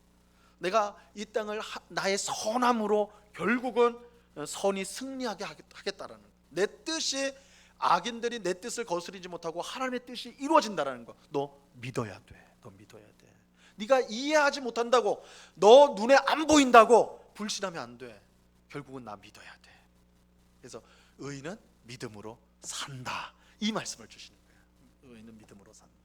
내가 이 땅을 나의 선함으로 결국은 선이 승리하게 하겠다라는 거, 내 뜻이 악인들이 내 뜻을 거스르지 못하고 하나님의 뜻이 이루어진다라는 거, 너 믿어야 돼. 너 믿어야 돼. 네가 이해하지 못한다고, 너 눈에 안 보인다고 불신하면 안 돼. 결국은 나 믿어야 돼. 그래서 의인은 믿음으로 산다, 이 말씀을 주시는 거예요. 의인은 믿음으로 산다.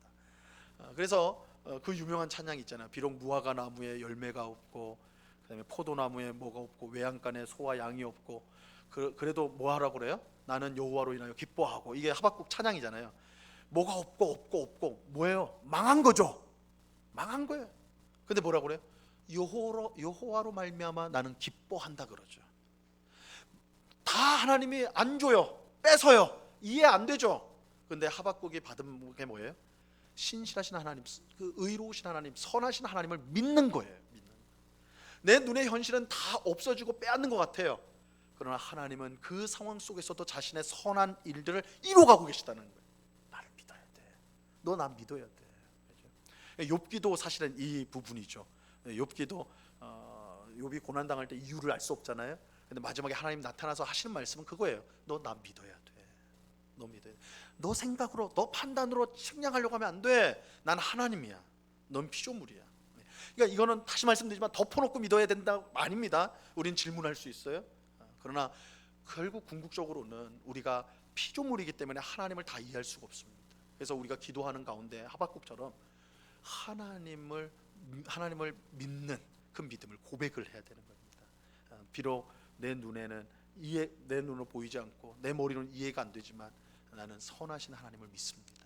그래서 그 유명한 찬양 있잖아요. 비록 무화과 나무에 열매가 없고, 그다음에 포도나무에 뭐가 없고, 외양간에 소와 양이 없고, 그래도 뭐 하라고 그래요? 나는 여호와로 인하여 기뻐하고. 이게 하박국 찬양이잖아요. 뭐가 없고 뭐예요? 망한 거죠. 망한 거예요. 근데 뭐라고 그래요? 여호와로 말미암아 나는 기뻐한다 그러죠. 다 하나님이 안 줘요. 뺏어요. 이해 안 되죠. 근데 하박국이 받은 게 뭐예요? 신실하신 하나님, 그 의로우신 하나님, 선하신 하나님을 믿는 거예요. 내 눈의 현실은 다 없어지고 빼앗는 것 같아요. 그러나 하나님은 그 상황 속에서도 자신의 선한 일들을 이루어가고 계시다는 거예요. 나를 믿어야 돼. 너 나 믿어야 돼. 욥기도 사실은 이 부분이죠. 욥기도 욥이 고난 당할 때 이유를 알 수 없잖아요. 근데 마지막에 하나님 나타나서 하시는 말씀은 그거예요. 너 나 믿어야 돼. 너 믿어야 돼. 너 생각으로, 너 판단으로 측량하려고 하면 안 돼. 난 하나님이야. 넌 피조물이야. 그러니까 이거는 다시 말씀드리지만 덮어놓고 믿어야 된다 아닙니다. 우린 질문할 수 있어요. 그러나 결국 궁극적으로는 우리가 피조물이기 때문에 하나님을 다 이해할 수가 없습니다. 그래서 우리가 기도하는 가운데 하박국처럼 하나님을 믿는 그 믿음을 고백을 해야 되는 겁니다. 비록 내 눈으로 보이지 않고 내 머리로는 이해가 안 되지만 나는 선하신 하나님을 믿습니다.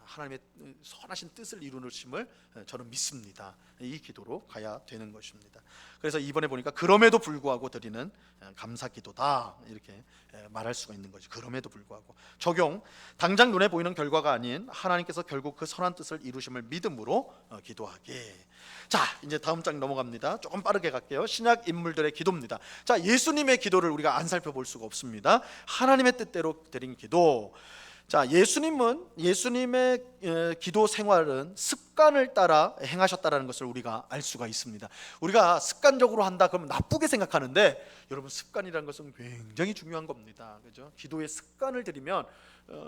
하나님의 선하신 뜻을 이루심을 저는 믿습니다. 이 기도로 가야 되는 것입니다. 그래서 이번에 보니까 그럼에도 불구하고 드리는 감사기도다, 이렇게 말할 수가 있는 거죠. 그럼에도 불구하고. 적용, 당장 눈에 보이는 결과가 아닌 하나님께서 결국 그 선한 뜻을 이루심을 믿음으로 기도하게. 자, 이제 다음 장 넘어갑니다. 조금 빠르게 갈게요. 신약 인물들의 기도입니다. 자, 예수님의 기도를 우리가 안 살펴볼 수가 없습니다. 하나님의 뜻대로 드린 기도. 자, 예수님의 기도 생활은 습관을 따라 행하셨다라는 것을 우리가 알 수가 있습니다. 우리가 습관적으로 한다 그러면 나쁘게 생각하는데, 여러분, 습관이라는 것은 굉장히 중요한 겁니다. 그죠? 기도의 습관을 들이면,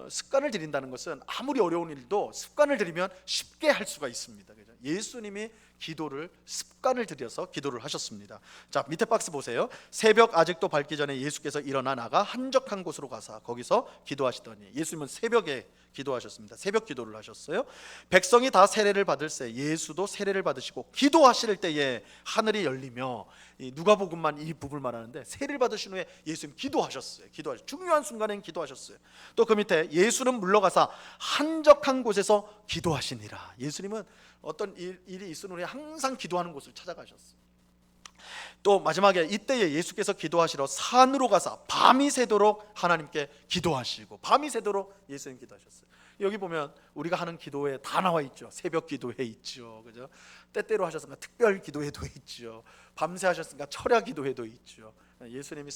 습관을 들인다는 것은 아무리 어려운 일도 습관을 들이면 쉽게 할 수가 있습니다. 그죠? 예수님이 기도를 습관을 들여서 기도를 하셨습니다. 자, 밑에 박스 보세요. 새벽 아직도 밝기 전에 예수께서 일어나 나가 한적한 곳으로 가사 거기서 기도하시더니. 예수님은 새벽에 기도하셨습니다. 새벽 기도를 하셨어요. 백성이 다 세례를 받을새 예수도 세례를 받으시고 기도하실 때에 하늘이 열리며, 누가복음만 이 부분을 말하는데 세례를 받으신 후에 예수님 기도하셨어요. 중요한 순간엔 기도하셨어요. 또 그 밑에 예수는 물러가사 한적한 곳에서 기도하시니라. 예수님은 어떤 일이 있은 후에 항상 기도하는 곳을 찾아가셨어요. 또 마지막에 이때에 예수께서 기도하시러 산으로 가사 밤이 새도록 하나님께 기도하시고, 밤이 새도록 예수님 기도하셨어요. 여기 보면 우리가 하는 기도에 다 나와 있죠. 새벽 기도회 있죠. 그죠? 때때로 하셨으니까 특별 기도회도 있죠. 밤새 하셨으니까 철야 기도회도 있죠. 예수님이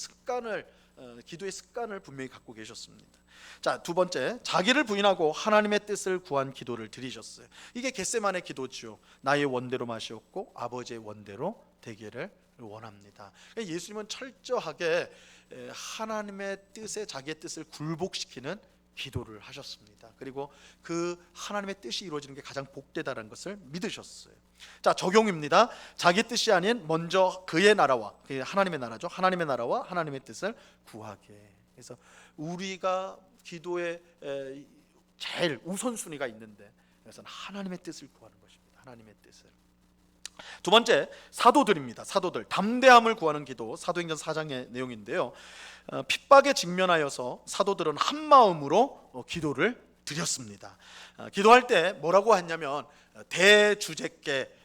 기도의 습관을 분명히 갖고 계셨습니다. 자, 두 번째, 자기를 부인하고 하나님의 뜻을 구한 기도를 드리셨어요. 이게 겟세마네 기도죠. 나의 원대로 마시옵고 아버지의 원대로 되기를 원합니다. 예수님은 철저하게 하나님의 뜻에 자기의 뜻을 굴복시키는 기도를 하셨습니다. 그리고 그 하나님의 뜻이 이루어지는 게 가장 복되다는 것을 믿으셨어요. 자, 적용입니다. 자기 뜻이 아닌 먼저 그의 나라와, 하나님의 나라죠. 하나님의 나라와 하나님의 뜻을 구하게. 그래서 우리가 기도에 제일 우선순위가 있는데, 그래서 하나님의 뜻을 구하는 것입니다. 하나님의 뜻을. 두 번째, 사도들입니다. 사도들, 담대함을 구하는 기도, 사도행전 4장의 내용인데요. 핍박에 직면하여서 사도들은 한 마음으로 기도를 드렸습니다. 기도할 때 뭐라고 했냐면 대주제께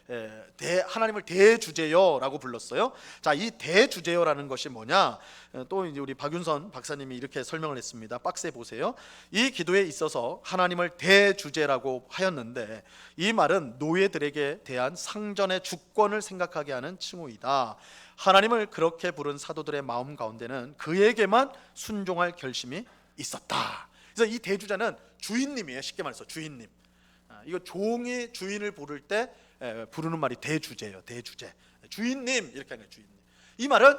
하나님을 대주제여라고 불렀어요. 자, 이 대주제여라는 것이 뭐냐? 또 이제 우리 박윤선 박사님이 이렇게 설명을 했습니다. 박스에 보세요. 이 기도에 있어서 하나님을 대주제라고 하였는데, 이 말은 노예들에게 대한 상전의 주권을 생각하게 하는 칭호이다. 하나님을 그렇게 부른 사도들의 마음 가운데는 그에게만 순종할 결심이 있었다. 그래서 이 대주자는 주인님이에요. 쉽게 말해서 주인님. 이거 종이 주인을 부를 때 부르는 말이 대주제예요. 대주제. 주인님 이렇게 하는 거예요. 주인님. 이 말은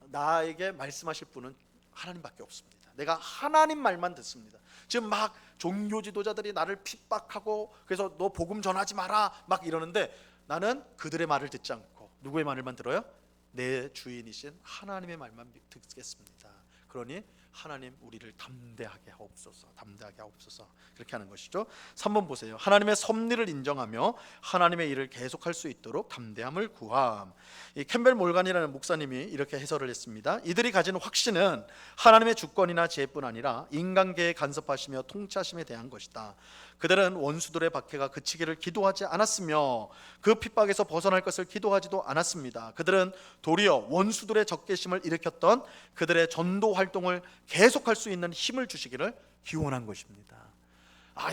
나에게 말씀하실 분은 하나님밖에 없습니다. 내가 하나님 말만 듣습니다. 지금 막 종교 지도자들이 나를 핍박하고 그래서 너 복음 전하지 마라 막 이러는데, 나는 그들의 말을 듣지 않고 누구의 말만 들어요? 내 주인이신 하나님의 말만 듣겠습니다. 그러니 하나님 우리를 담대하게 하옵소서, 담대하게 하옵소서, 그렇게 하는 것이죠. 3번 보세요. 하나님의 섭리를 인정하며 하나님의 일을 계속할 수 있도록 담대함을 구함. 이 캠벨 몰간이라는 목사님이 이렇게 해설을 했습니다. 이들이 가진 확신은 하나님의 주권이나 지혜뿐 아니라 인간계에 간섭하시며 통치하심에 대한 것이다. 그들은 원수들의 박해가 그치기를 기도하지 않았으며 그 핍박에서 벗어날 것을 기도하지도 않았습니다. 그들은 도리어 원수들의 적개심을 일으켰던 그들의 전도 활동을 계속할 수 있는 힘을 주시기를 기원한 것입니다.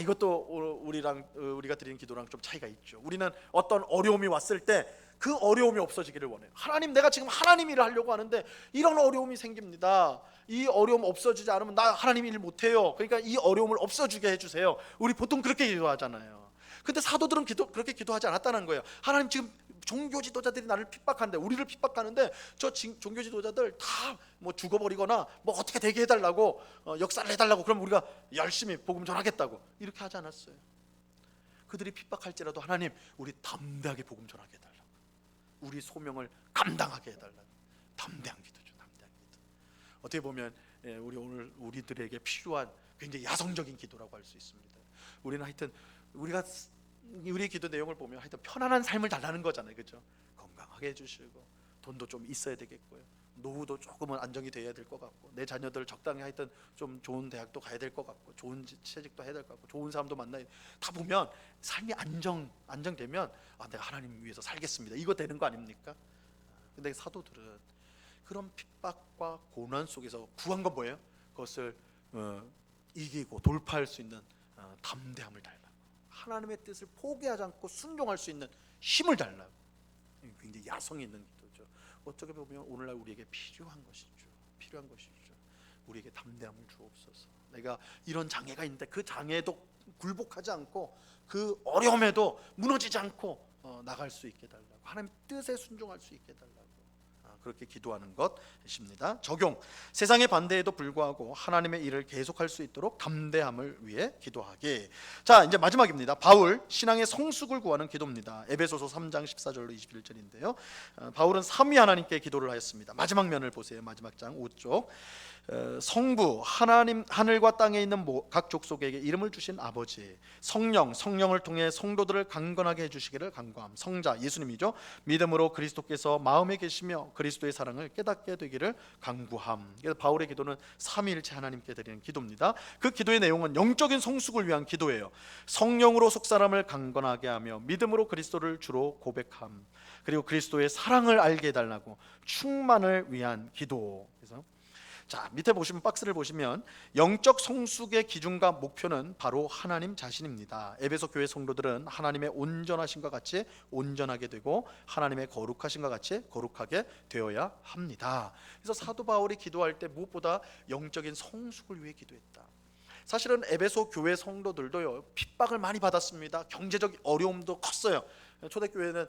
이것도 우리가 드리는 기도랑 좀 차이가 있죠. 우리는 어떤 어려움이 왔을 때 그 어려움이 없어지기를 원해요. 하나님, 내가 지금 하나님 일을 하려고 하는데 이런 어려움이 생깁니다. 이 어려움 없어지지 않으면 나 하나님 일 못해요. 그러니까 이 어려움을 없어지게 해주세요. 우리 보통 그렇게 기도하잖아요. 근데 사도들은 그렇게 기도하지 않았다는 거예요. 하나님, 지금 종교 지도자들이 나를 핍박하는데, 우리를 핍박하는데 저 종교 지도자들 다 뭐 죽어버리거나 뭐 어떻게 되게 해달라고, 역사를 해달라고, 그럼 우리가 열심히 복음 전하겠다고, 이렇게 하지 않았어요. 그들이 핍박할지라도 하나님, 우리 담대하게 복음 전하게 해달라고, 우리 소명을 감당하게 해달라고. 담대한 기도죠. 담대한 기도. 어떻게 보면 우리 오늘 우리들에게 필요한 굉장히 야성적인 기도라고 할 수 있습니다. 우리는 하여튼 우리 기도 내용을 보면 하여튼 편안한 삶을 달라는 거잖아요. 그렇죠? 건강하게 해주시고, 돈도 좀 있어야 되겠고요, 노후도 조금은 안정이 돼야 될 것 같고, 내 자녀들 적당히 하여튼 좀 좋은 대학도 가야 될 것 같고, 좋은 취직도 해야 될 것 같고, 좋은 사람도 만나야, 다 보면 삶이 안정되면 내가 하나님 위해서 살겠습니다, 이거 되는 거 아닙니까? 근데 사도들은 그런 핍박과 고난 속에서 구한 건 뭐예요? 그것을 이기고 돌파할 수 있는 담대함을 달라고, 하나님의 뜻을 포기하지 않고 순종할 수 있는 힘을 달라고. 굉장히 야성이 있는 기도죠. 어떻게 보면 오늘날 우리에게 필요한 것이죠. 우리에게 담대함을 주옵소서. 내가 이런 장애가 있는데 그 장애도 굴복하지 않고, 그 어려움에도 무너지지 않고 나갈 수 있게 달라고, 하나님 뜻에 순종할 수 있게 달라고, 그렇게 기도하는 것입니다. 적용. 세상의 반대에도 불구하고 하나님의 일을 계속할 수 있도록 담대함을 위해 기도하기. 자, 이제 마지막입니다. 바울, 신앙의 성숙을 구하는 기도입니다. 에베소서 3장 14절로 21절인데요. 바울은 삼위 하나님께 기도를 하였습니다. 마지막 면을 보세요. 마지막 장 5쪽. 성부, 하나님, 하늘과 땅에 있는 각 족속에게 이름을 주신 아버지, 성령을 통해 성도들을 강건하게 해주시기를 간구함. 성자, 예수님이죠. 믿음으로 그리스도께서 마음에 계시며 그리스도의 사랑을 깨닫게 되기를 간구함. 그래서 바울의 기도는 삼위일체 하나님께 드리는 기도입니다. 그 기도의 내용은 영적인 성숙을 위한 기도예요. 성령으로 속사람을 강건하게 하며 믿음으로 그리스도를 주로 고백함. 그리고 그리스도의 사랑을 알게 해달라고, 충만을 위한 기도. 그래서 자, 밑에 보시면, 박스를 보시면 영적 성숙의 기준과 목표는 바로 하나님 자신입니다. 에베소 교회 성도들은 하나님의 온전하심과 같이 온전하게 되고 하나님의 거룩하심과 같이 거룩하게 되어야 합니다. 그래서 사도 바울이 기도할 때 무엇보다 영적인 성숙을 위해 기도했다. 사실은 에베소 교회 성도들도요, 핍박을 많이 받았습니다. 경제적 어려움도 컸어요. 초대교회는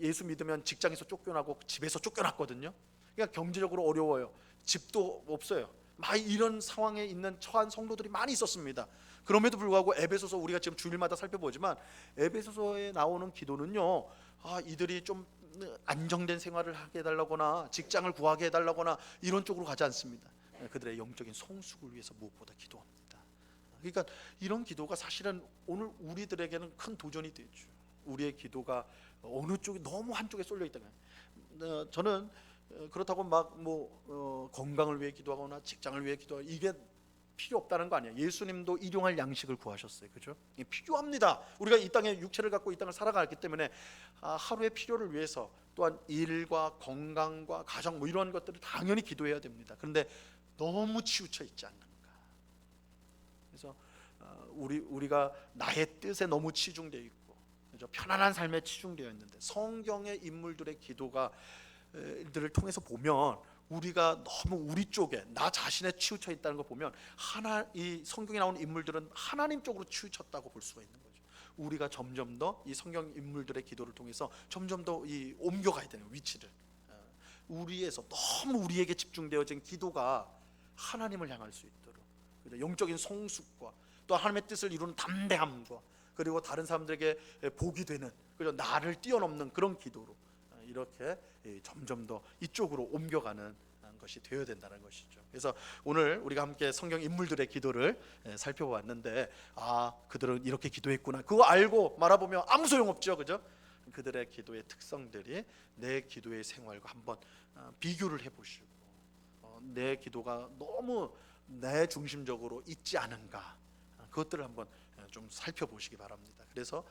예수 믿으면 직장에서 쫓겨나고 집에서 쫓겨났거든요. 그러니까 경제적으로 어려워요. 집도 없어요. 막 이런 상황에 있는 처한 성도들이 많이 있었습니다. 그럼에도 불구하고 에베소서, 우리가 지금 주일마다 살펴보지만 에베소서에 나오는 기도는요, 이들이 좀 안정된 생활을 하게 해달라거나 직장을 구하게 해달라거나 이런 쪽으로 가지 않습니다. 그들의 영적인 성숙을 위해서 무엇보다 기도합니다. 그러니까 이런 기도가 사실은 오늘 우리들에게는 큰 도전이 되죠. 우리의 기도가 어느 쪽이 너무 한쪽에 쏠려 있다가 저는 그렇다고 막 건강을 위해 기도하거나 직장을 위해 기도하고 이게 필요 없다는 거 아니에요. 예수님도 일용할 양식을 구하셨어요. 그죠? 필요합니다. 우리가 이 땅에 육체를 갖고 이 땅을 살아가기 때문에 하루의 필요를 위해서 또한 일과 건강과 가정 이런 것들을 당연히 기도해야 됩니다. 그런데 너무 치우쳐 있지 않는가. 그래서 우리가 나의 뜻에 너무 치중되어 있고, 그죠? 편안한 삶에 치중되어 있는데 성경의 인물들의 기도가 들을 통해서 보면 우리가 너무 우리 쪽에 나 자신에 치우쳐 있다는 걸 보면 이 성경에 나오는 인물들은 하나님 쪽으로 치우쳤다고 볼 수가 있는 거죠. 우리가 점점 더 이 성경 인물들의 기도를 통해서 점점 더 옮겨가야 되는 위치를, 우리에서 너무 우리에게 집중되어진 기도가 하나님을 향할 수 있도록, 영적인 성숙과 또 하나님의 뜻을 이루는 담대함과 그리고 다른 사람들에게 복이 되는, 나를 뛰어넘는 그런 기도로 이렇게 점점 더 이쪽으로 옮겨가는 것이 되어야 된다는 것이죠. 그래서 오늘 우리가 함께 성경 인물들의 기도를 살펴보았는데 그들은 이렇게 기도했구나, 그거 알고 말아보면 아무 소용없죠. 그죠? 그들의 기도의 특성들이 내 기도의 생활과 한번 비교를 해보시고 내 기도가 너무 내 중심적으로 있지 않은가, 그것들을 한번 좀 살펴보시기 바랍니다. 그래서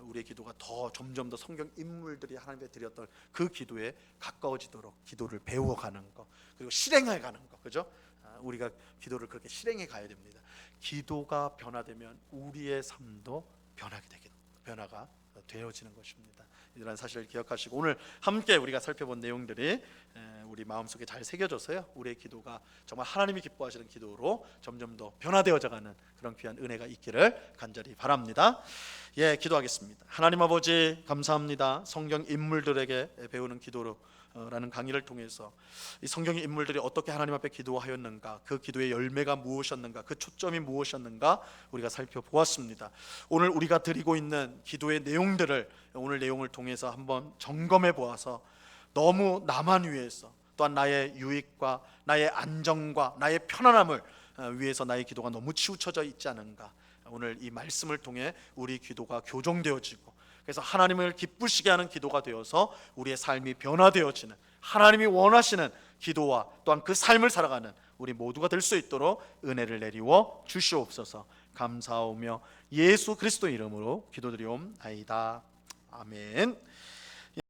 우리의 기도가 점점 더 성경 인물들이 하나님께 드렸던 그 기도에 가까워지도록 기도를 배워가는 것, 그리고 실행해가는 것, 그죠? 우리가 기도를 그렇게 실행해 가야 됩니다. 기도가 변화되면 우리의 삶도 변화가 되어지는 것입니다. 이러한 사실을 기억하시고 오늘 함께 우리가 살펴본 내용들이 우리 마음속에 잘 새겨져서요, 우리의 기도가 정말 하나님이 기뻐하시는 기도로 점점 더 변화되어져가는 그런 귀한 은혜가 있기를 간절히 바랍니다. 기도하겠습니다. 하나님 아버지, 감사합니다. 성경 인물들에게 배우는 기도라는 강의를 통해서 이 성경의 인물들이 어떻게 하나님 앞에 기도하였는가, 그 기도의 열매가 무엇이었는가, 그 초점이 무엇이었는가 우리가 살펴보았습니다. 오늘 우리가 드리고 있는 기도의 내용들을 오늘 내용을 통해서 한번 점검해 보아서 너무 나만 위해서, 또한 나의 유익과 나의 안정과 나의 편안함을 위해서 나의 기도가 너무 치우쳐져 있지 않은가, 오늘 이 말씀을 통해 우리 기도가 교정되어지고 그래서 하나님을 기쁘시게 하는 기도가 되어서 우리의 삶이 변화되어지는, 하나님이 원하시는 기도와 또한 그 삶을 살아가는 우리 모두가 될 수 있도록 은혜를 내리워 주시옵소서. 감사하며 예수 그리스도 이름으로 기도드리옵나이다. 아멘.